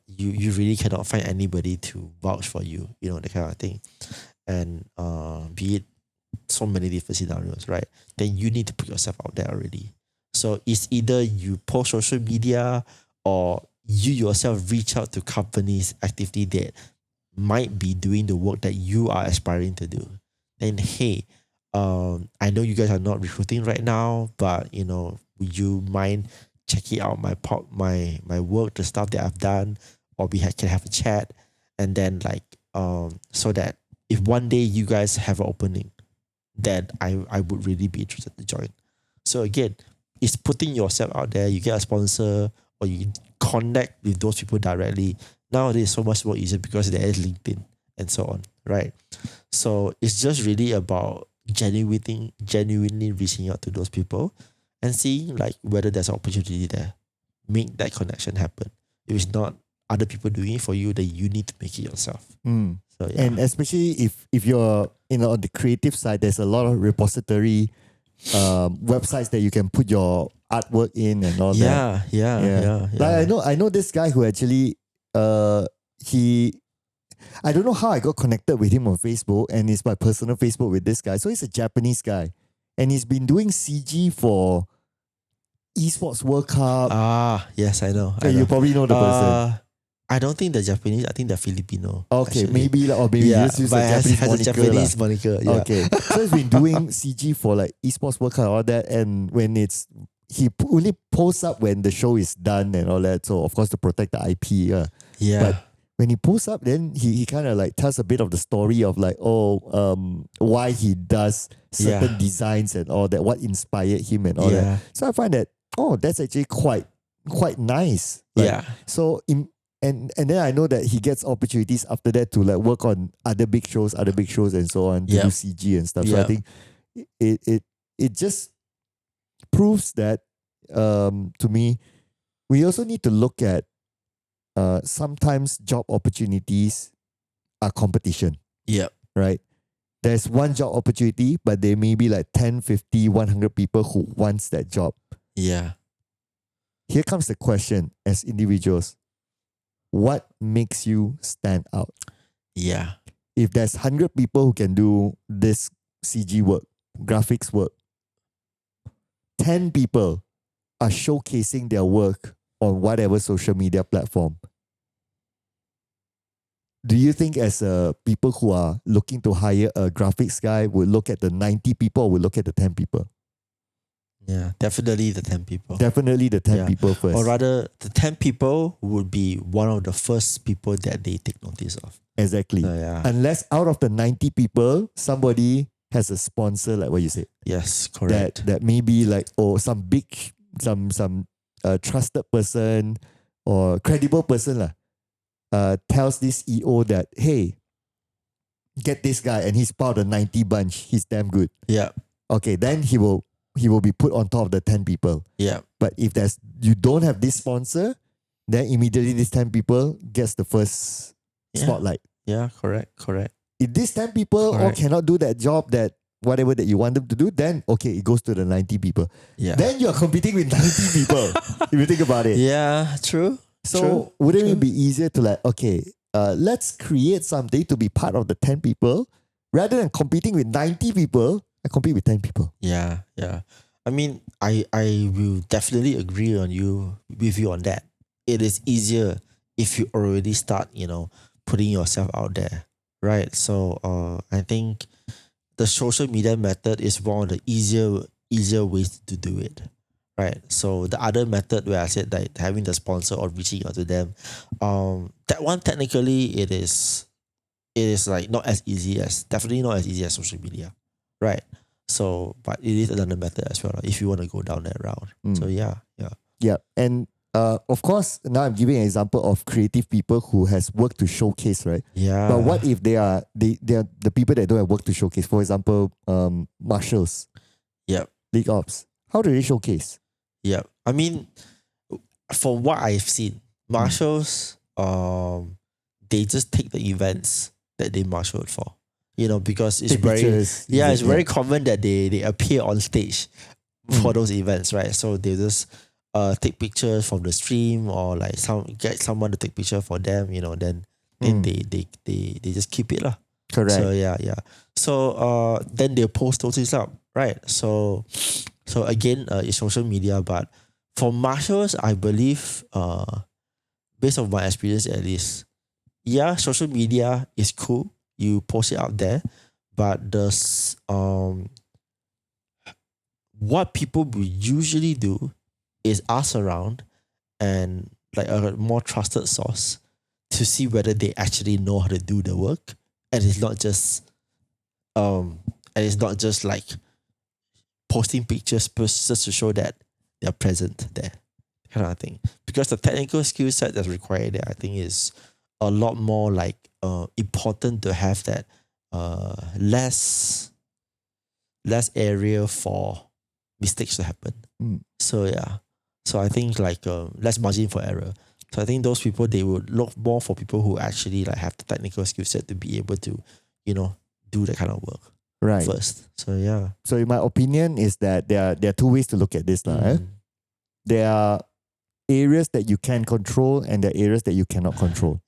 you really cannot find anybody to vouch for you, that kind of thing. And be it so many different scenarios, right? Then you need to put yourself out there already. So it's either you post social media or you yourself reach out to companies actively that might be doing the work that you are aspiring to do. Then, hey, I know you guys are not recruiting right now, but would you mind checking out my work, the stuff that I've done, or we can have a chat, and then so that if one day you guys have an opening, then I would really be interested to join. So again, it's putting yourself out there. You get a sponsor or you connect with those people directly. Nowadays, it's so much more easier because there is LinkedIn and so on, right? So it's just really about genuinely reaching out to those people and seeing whether there's an opportunity there. Make that connection happen. If it's not other people doing it for you, then you need to make it yourself. So, yeah. And especially if you're on the creative side, there's a lot of repository websites that you can put your artwork in and all that. Yeah. Like I know this guy who actually I don't know how I got connected with him on Facebook, and it's my personal Facebook with this guy. So he's a Japanese guy, and he's been doing CG for Esports World Cup. Yes, I know. You probably know the person. I don't think they're Japanese. I think they're Filipino. Okay, actually. maybe or maybe just use a Japanese Japanese moniker. Yeah. Okay, so he's been doing CG for Esports World Cup and all that, and when he only posts up when the show is done and all that. So of course to protect the IP. But when he posts up, then he kind of tells a bit of the story of why he does certain designs and all that, what inspired him and all that. So I find that, that's actually quite nice. So and then I know that he gets opportunities after that to like work on other big shows and so on, to do CG and stuff. So I think it just proves that to me, we also need to look at sometimes job opportunities are competition. Right? There's one job opportunity, but there may be like 10, 50, 100 people who wants that job. Here comes the question as individuals. What makes you stand out? If there's 100 people who can do this CG work, graphics work, 10 people are showcasing their work on whatever social media platform. Do you think as people who are looking to hire a graphics guy would look at the 90 people or would look at the 10 people? Yeah, definitely the 10 people. Definitely the 10 people first. Or rather, the 10 people would be one of the first people that they take notice of. Exactly. Unless out of the 90 people, somebody has a sponsor, like what you said. Yes, correct. That maybe like, some big, some trusted person or credible person tells this EO that, hey, get this guy and he's part of the 90 bunch. He's damn good. Okay, then he will be put on top of the 10 people. But if you don't have this sponsor, then immediately these 10 people gets the first spotlight. Correct. If these 10 people all cannot do that job, that whatever that you want them to do, then okay, it goes to the 90 people. Then you're competing with 90 people. If you think about it. True. So wouldn't it be easier to like, okay, let's create something to be part of the 10 people rather than competing with 90 people? I compete with 10 people. Yeah. I mean, I will definitely agree with you on that. It is easier if you already start, putting yourself out there, right? So I think the social media method is one of the easier ways to do it, right? So the other method where I said that having the sponsor or reaching out to them, that one technically it is like definitely not as easy as social media, right? So, but it is another method as well if you want to go down that route. So yeah. And of course, now I'm giving an example of creative people who has work to showcase, right? But what if they are the people that don't have work to showcase? For example, marshals. League ops. How do they showcase? I mean, from what I've seen, marshals, they just take the events that they marshaled for. Because it's very common that they appear on stage for those events, right? So they just take pictures from the stream or like get someone to take picture for them, then they just keep it lah. Correct. So So then they post those things up, right? So again, it's social media, but for marshals, I believe, based on my experience at least, social media is cool. You post it out there, but what people will usually do is ask around and like a more trusted source to see whether they actually know how to do the work, and it's not just like posting pictures just to show that they're present there, kind of thing. Because the technical skill set that's required there, I think, is a lot more like important to have that less area for mistakes to happen. So I think like less margin for error. So I think those people, they would look more for people who actually like have the technical skill set to be able to do that kind of work first. So in my opinion is that there are two ways to look at this. There are areas that you can control and there are areas that you cannot control.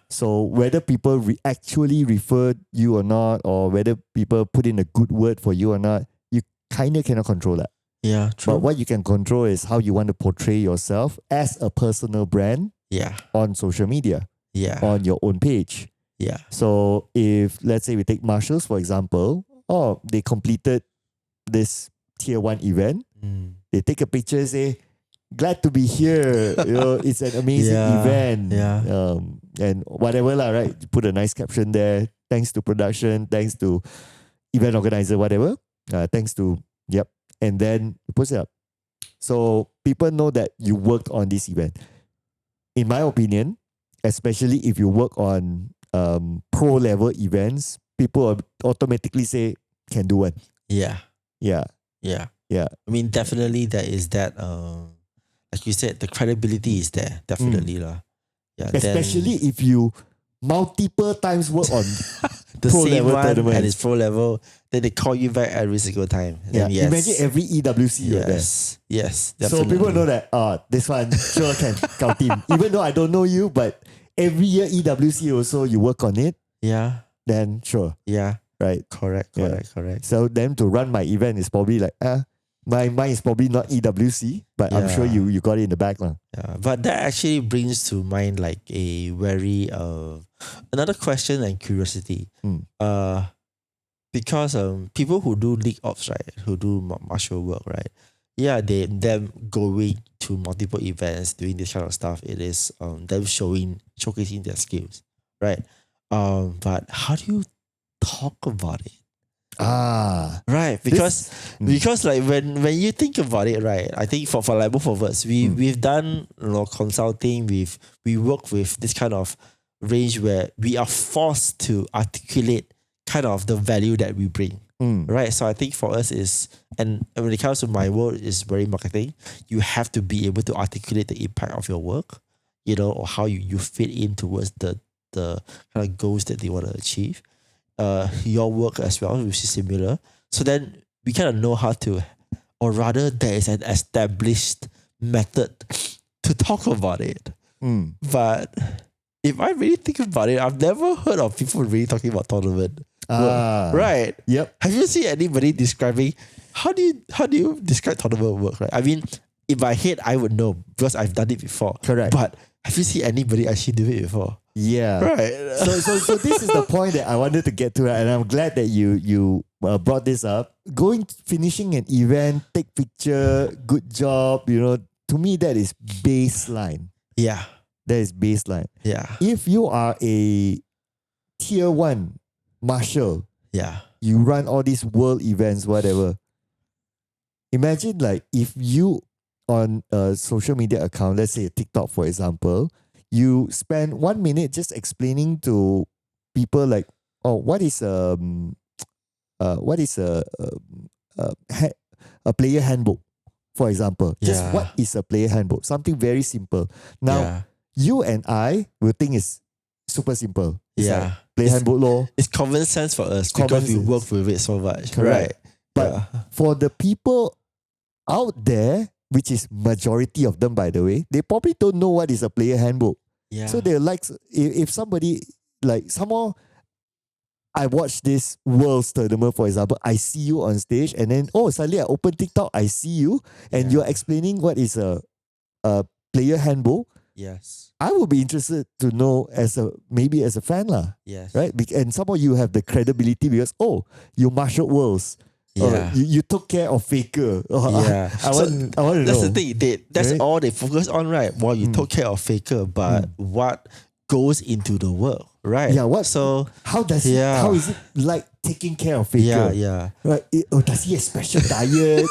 So whether people actually refer you or not, or whether people put in a good word for you or not, you kind of cannot control that. True. But what you can control is how you want to portray yourself as a personal brand on social media, on your own page. So if, let's say we take marshals, for example, they completed this tier 1 event, they take a picture, say, glad to be here. It's an amazing event. And whatever lah, right? Put a nice caption there. Thanks to production, thanks to event organizer, whatever. Thanks to, yep. And then you post it up. So people know that you worked on this event. In my opinion, especially if you work on pro level events, people automatically say can do one. Yeah. Yeah. Yeah. Yeah. I mean, definitely there is that, like you said, the credibility is there. Definitely lah. Yeah. Especially if you multiple times work on the pro same level one and tournaments. it's pro level, then they call you back every single time. Yeah. Then yes. Imagine every EWC you're there. Yes. So Definitely. people know that this one sure can count team. Even though I don't know you, but every year EWC also you work on it, Yeah. then sure. Yeah. Right. Correct. So then to run my event is probably like mine is probably not EWC, but I'm sure you got it in the back lah. Yeah. But that actually brings to mind like a very another question and curiosity. Because people who do league ops, right, who do martial work, right, yeah, them going to multiple events doing this kind of stuff. It is them showcasing their skills, right? But how do you talk about it? Right, because like when you think about it, right, I think for like both of us, we've done consulting, we work with this kind of range where we are forced to articulate kind of the value that we bring. Right. So I think for us is, and when it comes to my world, is very marketing. You have to be able to articulate the impact of your work, or how you fit in towards the kind of goals that they want to achieve. Your work as well, which is similar. So then we kind of know how to, or rather there is an established method to talk about it. But if I really think about it, I've never heard of people really talking about tournament. Right. Yep. Have you seen anybody describing how do you describe tournament work? Right. I mean, in my head I would know because I've done it before. Correct. But have you seen anybody actually do it before? Yeah. Right. So this is the point that I wanted to get to, and I'm glad that you brought this up. Finishing an event, take picture, good job. To me that is baseline. Yeah. That is baseline. Yeah. If you are a tier 1 marshal, you run all these world events, whatever. Imagine like if you on a social media account, let's say a TikTok for example, you spend 1 minute just explaining to people like, what is a player handbook, for example. Just what is a player handbook? Something very simple. Now, you and I will think it's super simple. It's like player handbook law. It's common sense for us because we work with it so much. Correct. Right. But for the people out there, which is majority of them, by the way, they probably don't know what is a player handbook. Yeah. So they're like, if somebody, like somehow, I watch this World's tournament, for example, I see you on stage and then, suddenly I open TikTok, I see you and you're explaining what is a player handbook. Yes. I would be interested to know maybe as a fan lah. Yes. Right? And somehow you have the credibility because, you marshaled Worlds. Yeah. You took care of Faker. I want to know. That's the thing. That's right? all they focus on, right? Well, you took care of Faker, but what goes into the work, right? Yeah. How is it like taking care of Faker? Yeah. Right. Does he have special diet?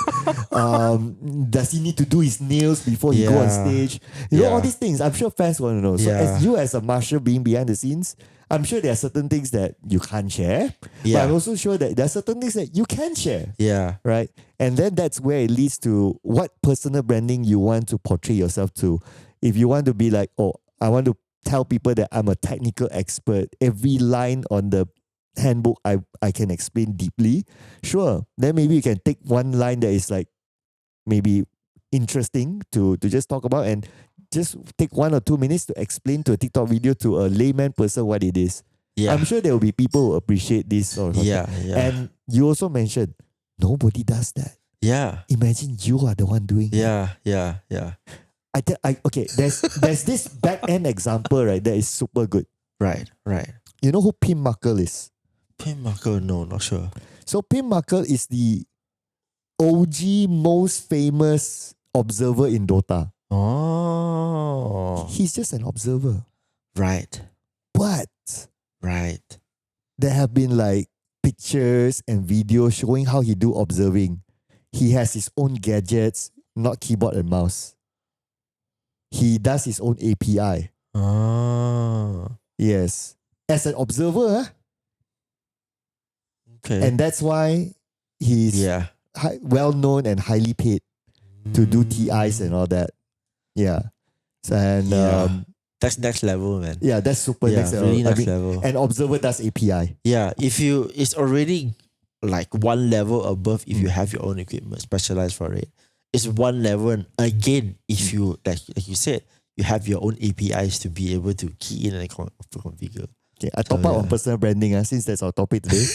Does he need to do his nails before he go on stage? You know all these things. I'm sure fans want to know. So as a marshal being behind the scenes, I'm sure there are certain things that you can't share. But I'm also sure that there are certain things that you can share. Yeah. Right. And then that's where it leads to what personal branding you want to portray yourself to. If you want to be like, I want to tell people that I'm a technical expert. Every line on the handbook I can explain deeply. Sure. Then maybe you can take one line that is like maybe interesting to just talk about and just take 1 or 2 minutes to explain to a TikTok video to a layman person what it is. Yeah. I'm sure there will be people who appreciate this sort of thing. And you also mentioned nobody does that. Yeah. Imagine you are the one doing it. Yeah. Okay, there's this back end example, right, that is super good. Right. You know who Pim Markle is? Pim Markle, no, not sure. So Pim Markle is the OG most famous observer in Dota. Oh. He's just an observer. Right. But there have been like pictures and videos showing how he do observing. He has his own gadgets, not keyboard and mouse. He does his own API. Yes. As an observer, okay. and that's why he's well known and highly paid to do TIs and all that. Yeah. And that's next level, man. yeah, that's super next level. Really next level. An observer does API. Yeah, it's already like one level above if you have your own equipment specialized for it. It's one level, and again, if you like you said, you have your own APIs to be able to key in and configure. Okay, I top up on personal branding since that's our topic today.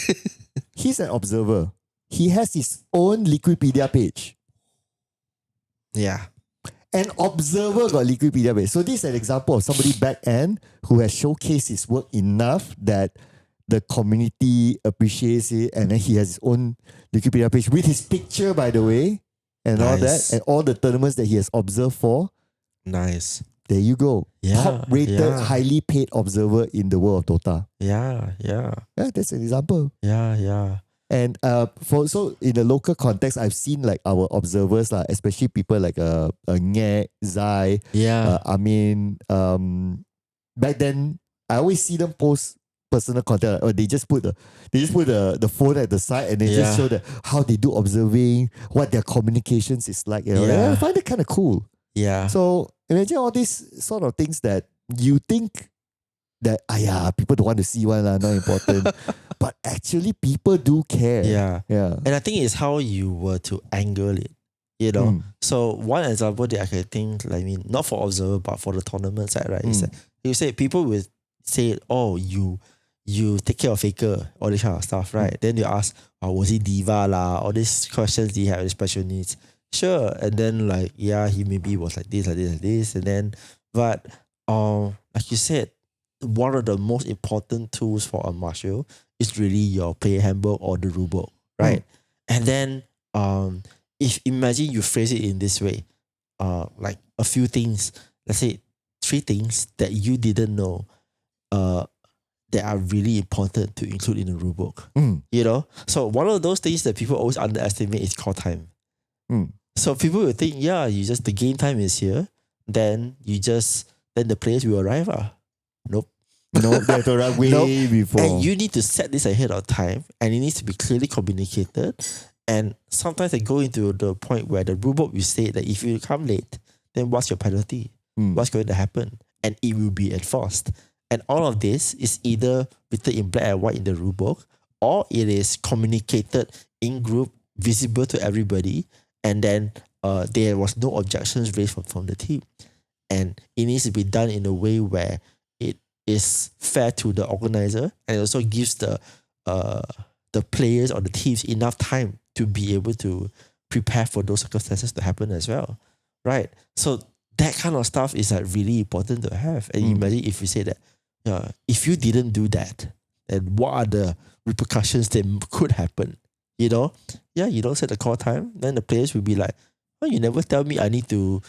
He's an observer. He has his own Liquipedia page. Yeah. An observer got Liquipedia page. So this is an example of somebody back end who has showcased his work enough that the community appreciates it, and then he has his own Liquipedia page with his picture, by the way, and all that, and all the tournaments that he has observed for. Nice. There you go. Yeah, Top rated, highly paid observer in the world of Dota. Yeah. Yeah, that's an example. Yeah. And so in the local context, I've seen like our observers, especially people like Nye, Zai, Amin. Back then, I always see them post personal content, or they just put the phone at the side and they just show how they do observing, what their communications is like. I find it kind of cool. Yeah. So imagine all these sort of things that you think that people don't want to see one, not important. But actually people do care. Yeah. Yeah. And I think it's how you were to angle it. So one example that I can think, not for observer but for the tournament side, right? Is that you say people will say, oh, you take care of Faker, all this kind of stuff, right? Then you ask, was he diva lah? All these questions, do you have any special needs? Sure. And then he maybe was like this. And then, but like you said, one of the most important tools for a marshal is really your player handbook or the rulebook, right? And then if imagine you phrase it in this way, like a few things, let's say 3 things that you didn't know that are really important to include in the rulebook. So one of those things that people always underestimate is call time. So people will think, the game time is here, then the players will arrive. Nope. No, they have to arrive way before. And you need to set this ahead of time, and it needs to be clearly communicated. And sometimes they go into the point where the rulebook will say that if you come late, then what's your penalty? What's going to happen? And it will be enforced. And all of this is either written in black and white in the rulebook, or it is communicated in group, visible to everybody, and then there was no objections raised from the team. And it needs to be done in a way where it is fair to the organizer, and it also gives the players or the teams enough time to be able to prepare for those circumstances to happen as well, right? So that kind of stuff is really important to have. And imagine if you say that, if you didn't do that, then what are the repercussions that could happen? You don't set the call time, then the players will be like, oh, you never tell me I need to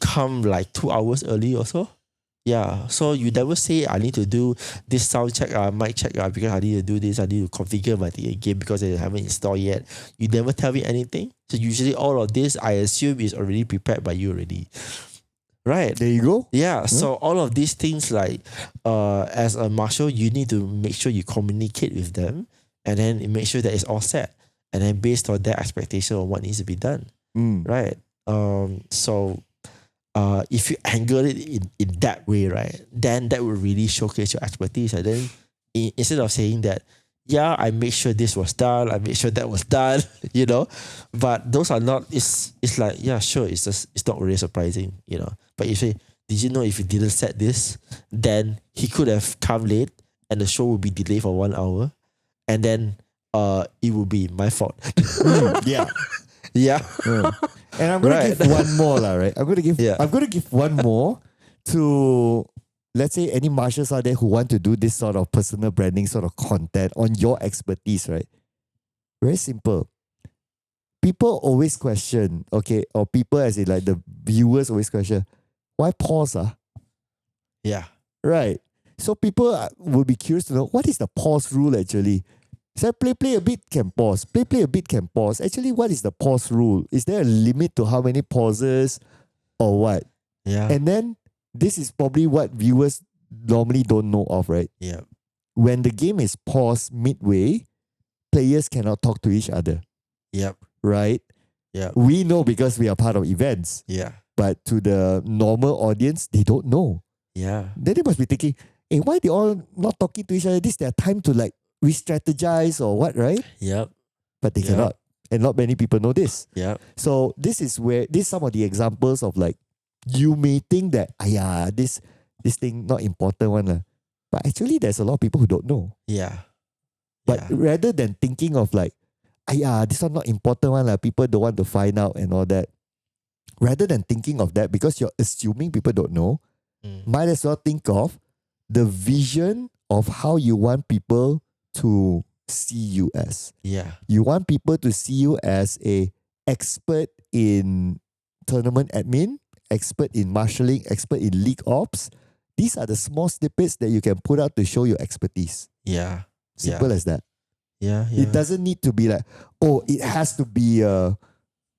come 2 hours early or so. Yeah, so you never say I need to do this sound check, mic check, because I need to do this, I need to configure my thing again because I haven't installed yet. You never tell me anything. So usually all of this, I assume, is already prepared by you already. Right. There you go. Yeah, so all of these things, as a marshal, you need to make sure you communicate with them, and then make sure that it's all set. And then based on their expectation of what needs to be done. Right. So if you angle it in that way, right, then that will really showcase your expertise. And then instead of saying that, I made sure this was done, I made sure that was done, but those are not, it's like, sure, it's not really surprising, But if you say, did you know if you didn't set this, then he could have come late and the show would be delayed for 1 hour, and then it would be my fault. Yeah. And I'm gonna give one more, right? I'm gonna give one more to, let's say, any marshals out there who want to do this sort of personal branding sort of content on your expertise, right? Very simple. People always question, or people as in the viewers always question, why pause? Yeah. Right. So people will be curious to know, what is the pause rule actually? So play a bit can pause. Play a bit can pause. Actually, what is the pause rule? Is there a limit to how many pauses or what? Yeah. And then this is probably what viewers normally don't know of, right? Yeah. When the game is paused midway, players cannot talk to each other, Yep. right? Yeah. We know because we are part of events, Yeah. but to the normal audience, they don't know. Yeah. Then they must be thinking, hey, why they all not talking to each other? This is their time to like re-strategize or what, right? Yep. But they Yeah. cannot. And not many people know this. Yep. So this is some of the examples of like, you may think that, this thing not important one. But actually there's a lot of people who don't know. Yeah. But Yeah. rather than thinking of like, this one not important one, people don't want to find out and all that. Rather than thinking of that, because you're assuming people don't know, might as well think of the vision of how you want people to see you as. Yeah. You want people to see you as a expert in tournament admin, expert in marshalling, expert in league ops. These are the small snippets that you can put out to show your expertise. Yeah. Simple as that. Yeah. Yeah. It doesn't need to be like, oh, it has to be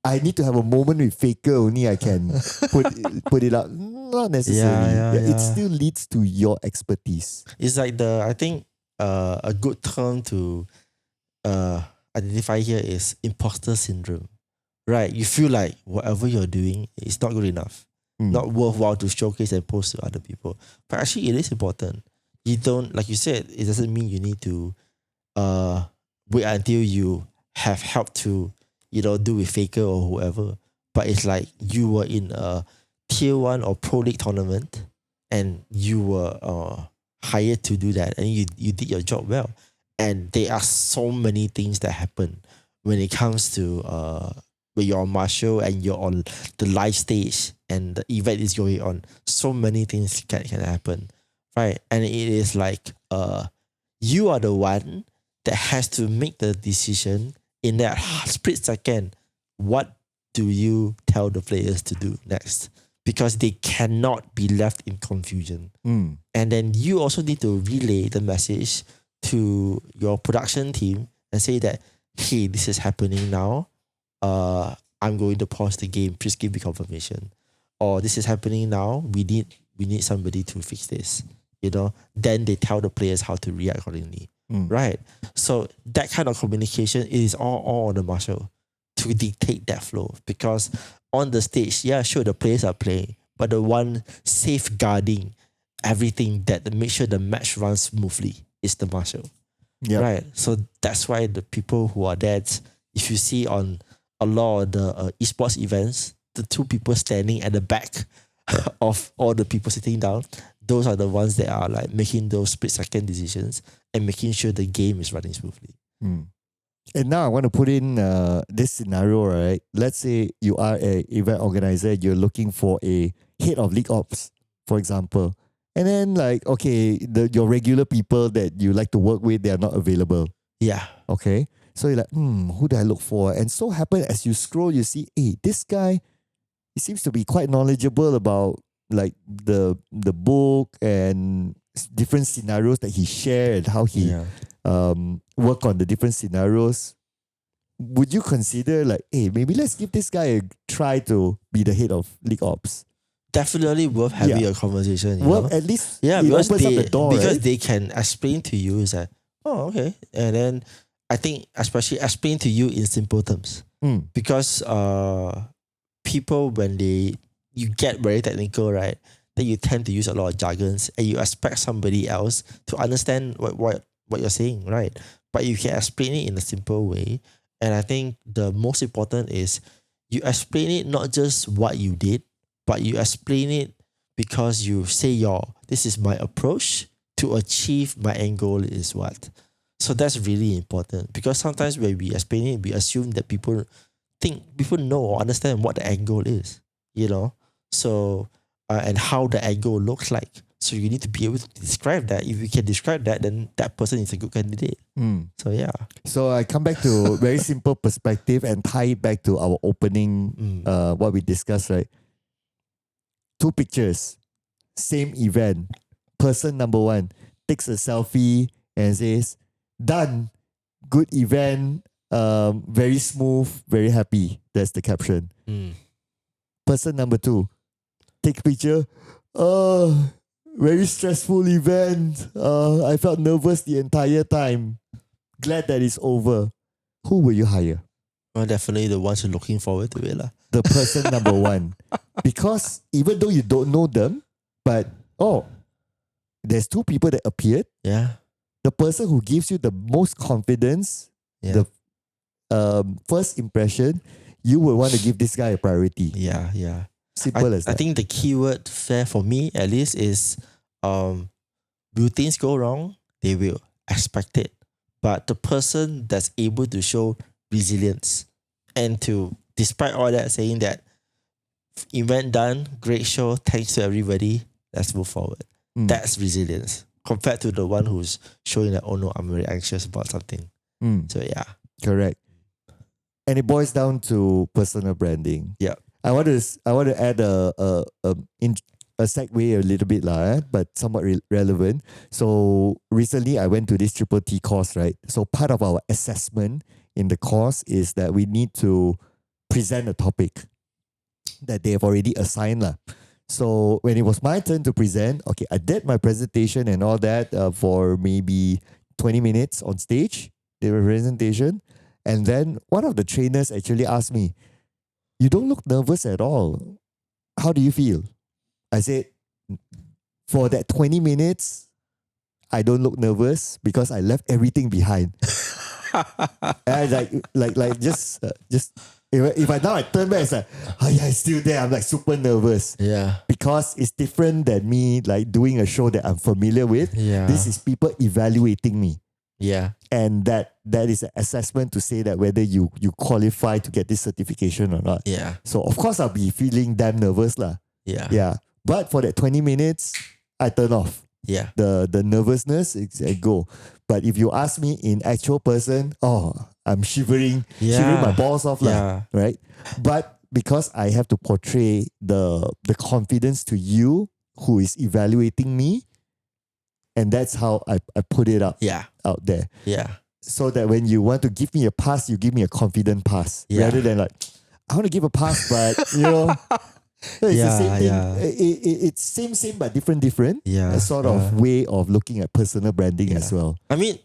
I need to have a moment with Faker only I can put it out. Not necessarily. It still leads to your expertise. It's like I think a good term to identify here is imposter syndrome. Right? You feel like whatever you're doing is not good enough. Not worthwhile to showcase and post to other people. But actually it is important. You don't, like you said, it doesn't mean you need to wait until you have helped to, do with Faker or whoever. But it's like you were in a tier 1 or pro league tournament and you were hired to do that and you did your job well. And there are so many things that happen when it comes to when you're on Marshall and you're on the live stage and the event is going on. So many things can happen. Right? And it is like you are the one that has to make the decision in that split second. What do you tell the players to do next? Because they cannot be left in confusion. And then you also need to relay the message to your production team and say that, hey, this is happening now. I'm going to pause the game. Please give me confirmation. Or this is happening now. We need somebody to fix this. Then they tell the players how to react accordingly. Right? So that kind of communication is all on the marshal to dictate that flow. Because on the stage, sure, the players are playing, but the one safeguarding everything that make sure the match runs smoothly is the marshal. Yep. Right? So that's why the people who are there, if you see on a lot of the esports events, the two people standing at the back of all the people sitting down, those are the ones that are like making those split second decisions and making sure the game is running smoothly. And now I want to put in this scenario, right? Let's say you are an event organizer, you're looking for a head of league ops, for example. And then like, okay, your regular people that you like to work with, they are not available. Yeah. Okay. So you're like, who do I look for? And so happen as you scroll, you see, hey, this guy, he seems to be quite knowledgeable about like the book and different scenarios that he shared and how he work on the different scenarios. Would you consider like, hey, maybe let's give this guy a try to be the head of League Ops? Definitely worth having a conversation. Well, at least it opens opens up the door, because right? they can explain to you is that, oh, okay. And then I think especially explain to you in simple terms. Because people, when you get very technical, right, then you tend to use a lot of jargons and you expect somebody else to understand what you're saying, right? But you can explain it in a simple way. And I think the most important is you explain it not just what you did, but you explain it because you say this is my approach to achieve my end goal is what. So that's really important because sometimes when we explain it, we assume that people know or understand what the end goal is, So and how the end goal looks like. So you need to be able to describe that. If you can describe that, then that person is a good candidate. So yeah. So I come back to very simple perspective and tie it back to our opening, what we discussed, right? 2 pictures, same event. Person number 1 takes a selfie and says, done. good event, very smooth, very happy. That's the caption. Person number 2, take picture. Very stressful event. I felt nervous the entire time. Glad that it's over. Who will you hire? Well, definitely the ones who are looking forward to it. The person number 1. Because even though you don't know them, but there's 2 people that appeared. Yeah. The person who gives you the most confidence, the first impression, you will want to give this guy a priority. Yeah. Simple as that. I think the keyword fair for me at least is will things go wrong? They will. Expect it. But the person that's able to show resilience and to, despite all that, saying that event done, great show, thanks to everybody, let's move forward. That's resilience compared to the one who's showing that, oh no, I'm very anxious about something. So yeah. Correct. And it boils down to personal branding. Yeah. I want to add a segue a little bit but somewhat relevant. So recently I went to this Triple T course, right? So part of our assessment in the course is that we need to present a topic that they have already assigned. So when it was my turn to present, okay, I did my presentation and all that for maybe 20 minutes on stage, the presentation. And then one of the trainers actually asked me, "You don't look nervous at all. How do you feel?" I said, "For that 20 minutes, I don't look nervous because I left everything behind." And like just if I turn back, it's like, oh yeah, it's still there. I'm like super nervous. Yeah. Because it's different than me like doing a show that I'm familiar with. Yeah. This is people evaluating me. Yeah. And that is an assessment to say that whether you qualify to get this certification or not. Yeah. So of course I'll be feeling damn nervous Yeah. Yeah. But for that 20 minutes, I turn off. Yeah. The nervousness, I go. But if you ask me in actual person, I'm shivering my balls off right? But because I have to portray the confidence to you who is evaluating me, and that's how I put it out there. Yeah. So that when you want to give me a pass, you give me a confident pass. Rather than like, I want to give a pass, but it's the same thing. It's same but different. Yeah. A sort of way of looking at personal branding as well. I mean,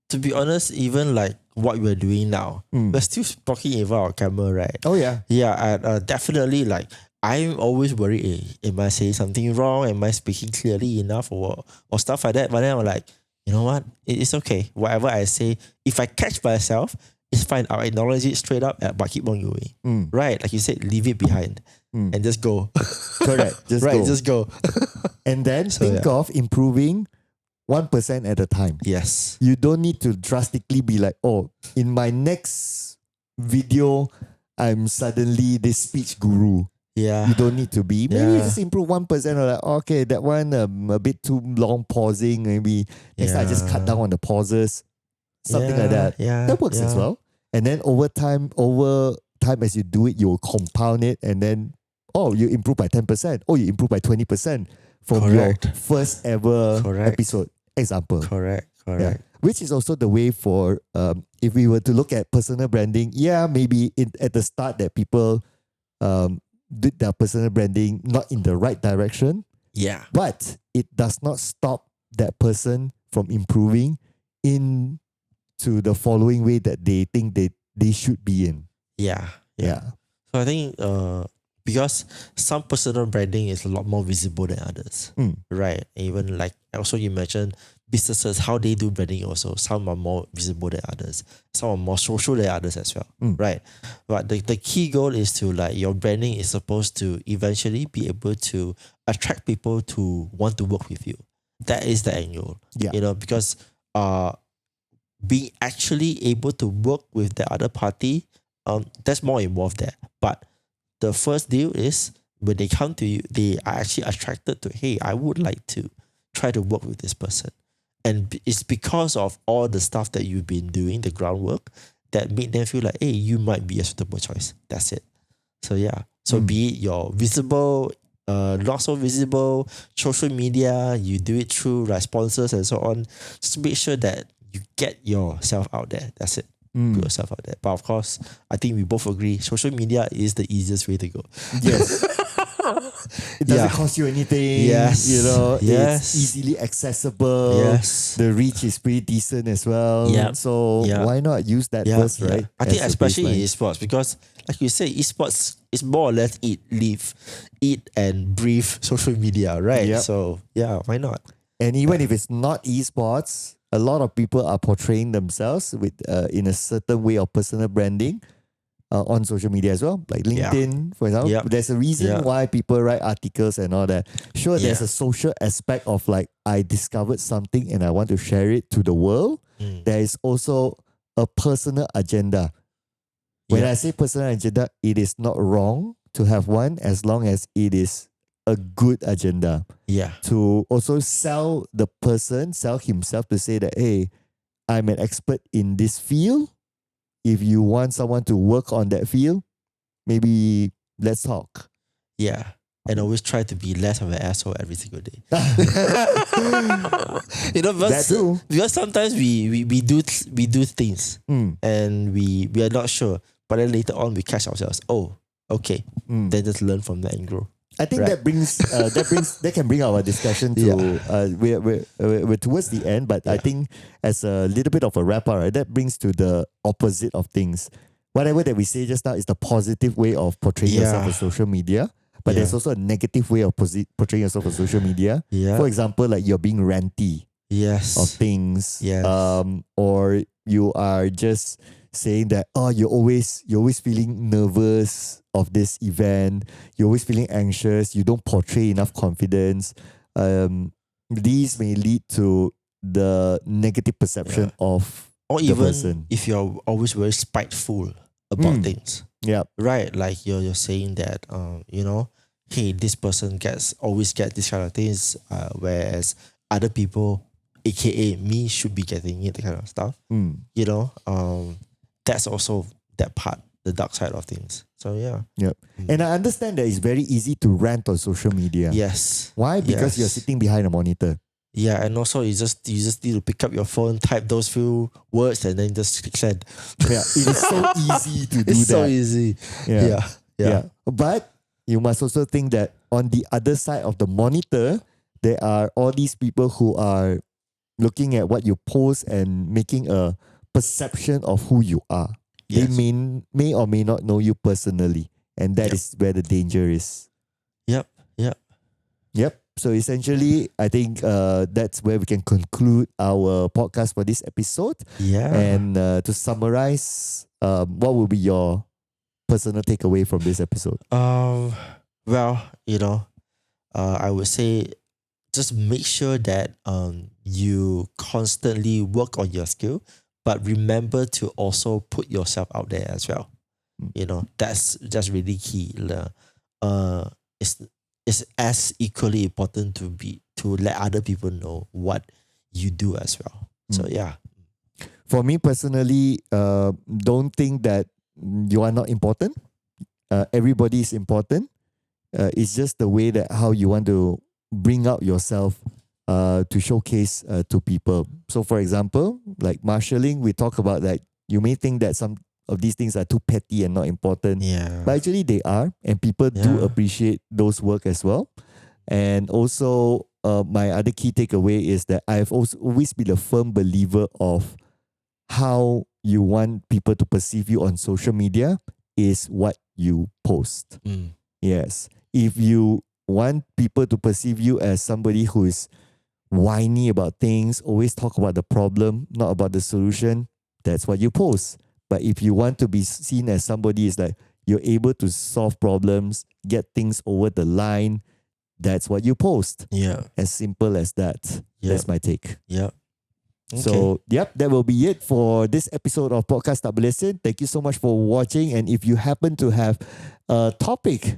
to be honest, even like what we're doing now, we're still talking over our camera, right? Oh yeah. Yeah, and definitely like I'm always worried, am I saying something wrong? Am I speaking clearly enough or stuff like that? But then I'm like, you know what? It's okay. Whatever I say, if I catch myself, it's fine. I'll acknowledge it straight up, but keep on going. Right? Like you said, leave it behind and just go. Correct. Just go. And then think of improving 1% at a time. Yes. You don't need to drastically be like, in my next video, I'm suddenly this speech guru. Yeah. You don't need to be. Maybe just improve 1% or like, okay, that one a bit too long pausing. Maybe next time I just cut down on the pauses. Something like that. Yeah. That works as well. And then over time as you do it, you'll compound it and then, you improve by 10%. You improve by 20% from your first ever episode. Example. Correct. Yeah. Which is also the way for, if we were to look at personal branding, maybe at the start that people did their personal branding not in the right direction. Yeah. But it does not stop that person from improving into the following way that they think they should be in. Yeah. So I think because some personal branding is a lot more visible than others. Right. Even like also you mentioned businesses, how they do branding also. Some are more visible than others. Some are more social than others as well. Right. But the key goal is to like your branding is supposed to eventually be able to attract people to want to work with you. That is the end goal. Yeah. Because being actually able to work with the other party, that's more involved there. But the first deal is when they come to you, they are actually attracted to, hey, I would like to try to work with this person. And it's because of all the stuff that you've been doing, the groundwork, that made them feel like, hey, you might be a suitable choice. That's it. So yeah. So be it your visible, not so visible, social media, you do it through like sponsors and so on. Just make sure that you get yourself out there. That's it. Put yourself out there. But of course, I think we both agree social media is the easiest way to go. Yes. It doesn't cost you anything. Yes. You know, Yes. it's easily accessible. Yes. The reach is pretty decent as well. Yep. So Yep. why not use that first, right? I think as a especially in baseline. esports, because like you say, esports is more or less eat and breathe social media, right? Yep. So yeah, why not? And even if it's not esports, a lot of people are portraying themselves with in a certain way of personal branding on social media as well, like LinkedIn, for example. Yep. There's a reason why people write articles and all that. Sure, there's Yeah. a social aspect of like, I discovered something and I want to share it to the world. There is also a personal agenda. When I say personal agenda, it is not wrong to have one as long as it is a good agenda. Yeah. To also sell the person, sell himself to say that, hey, I'm an expert in this field. If you want someone to work on that field, maybe let's talk. Yeah. And always try to be less of an asshole every single day. That too. Because sometimes we do things and we are not sure. But then later on we catch ourselves. Oh, okay. Then just learn from that and grow. I think that can bring our discussion to we're towards the end, but I think as a little bit of a wrap up, right, that brings to the opposite of things. Whatever that we say just now is the positive way of portraying yourself on social media, but there's also a negative way of portraying yourself on social media. Yeah. For example, like you're being ranty of things, or you are just saying that you're always feeling nervous of this event, you're always feeling anxious, you don't portray enough confidence. These may lead to the negative perception of or the even person. if you're always very spiteful about things. Yeah. Right. Like you're saying that hey, this person always gets this kind of things, whereas other people, aka me, should be getting it, that kind of stuff. That's also that part, the dark side of things. So yeah. Yep. And I understand that it's very easy to rant on social media. Yes. Why? Because you're sitting behind a monitor. Yeah, and also you just need to pick up your phone, type those few words, and then just click send. Yeah, it is so easy to do It's that. so easy. Yeah. But you must also think that on the other side of the monitor, there are all these people who are looking at what you post and making a perception of who you are. Yes. They may or may not know you personally, and that is where the danger is. Yep. So essentially, I think that's where we can conclude our podcast for this episode. Yeah. And to summarize, what would be your personal takeaway from this episode? Well, I would say just make sure that you constantly work on your skill, but remember to also put yourself out there as well. That's just really key. It's as equally important to let other people know what you do as well. So yeah. For me personally, don't think that you are not important. Everybody is important. It's just the way that how you want to bring out yourself to showcase to people. So for example, like marshalling, we talk about that you may think that some of these things are too petty and not important. Yeah. But actually they are, and people do appreciate those work as well. And also my other key takeaway is that I've also always been a firm believer of how you want people to perceive you on social media is what you post. Yes. If you want people to perceive you as somebody who is whiny about things, always talk about the problem, not about the solution, that's what you post. But if you want to be seen as somebody is like you're able to solve problems, get things over the line, that's what you post. Yeah. As simple as that. That's my take. Yeah. Okay. So, that will be it for this episode of Podcast Tak Berlesen. Thank you so much for watching. And if you happen to have a topic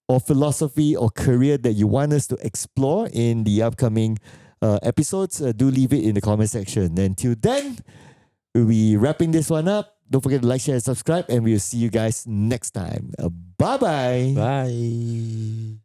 or philosophy or career that you want us to explore in the upcoming episodes, do leave it in the comment section. Until then, we'll be wrapping this one up. Don't forget to like, share, and subscribe, and we'll see you guys next time. Bye-bye. Bye.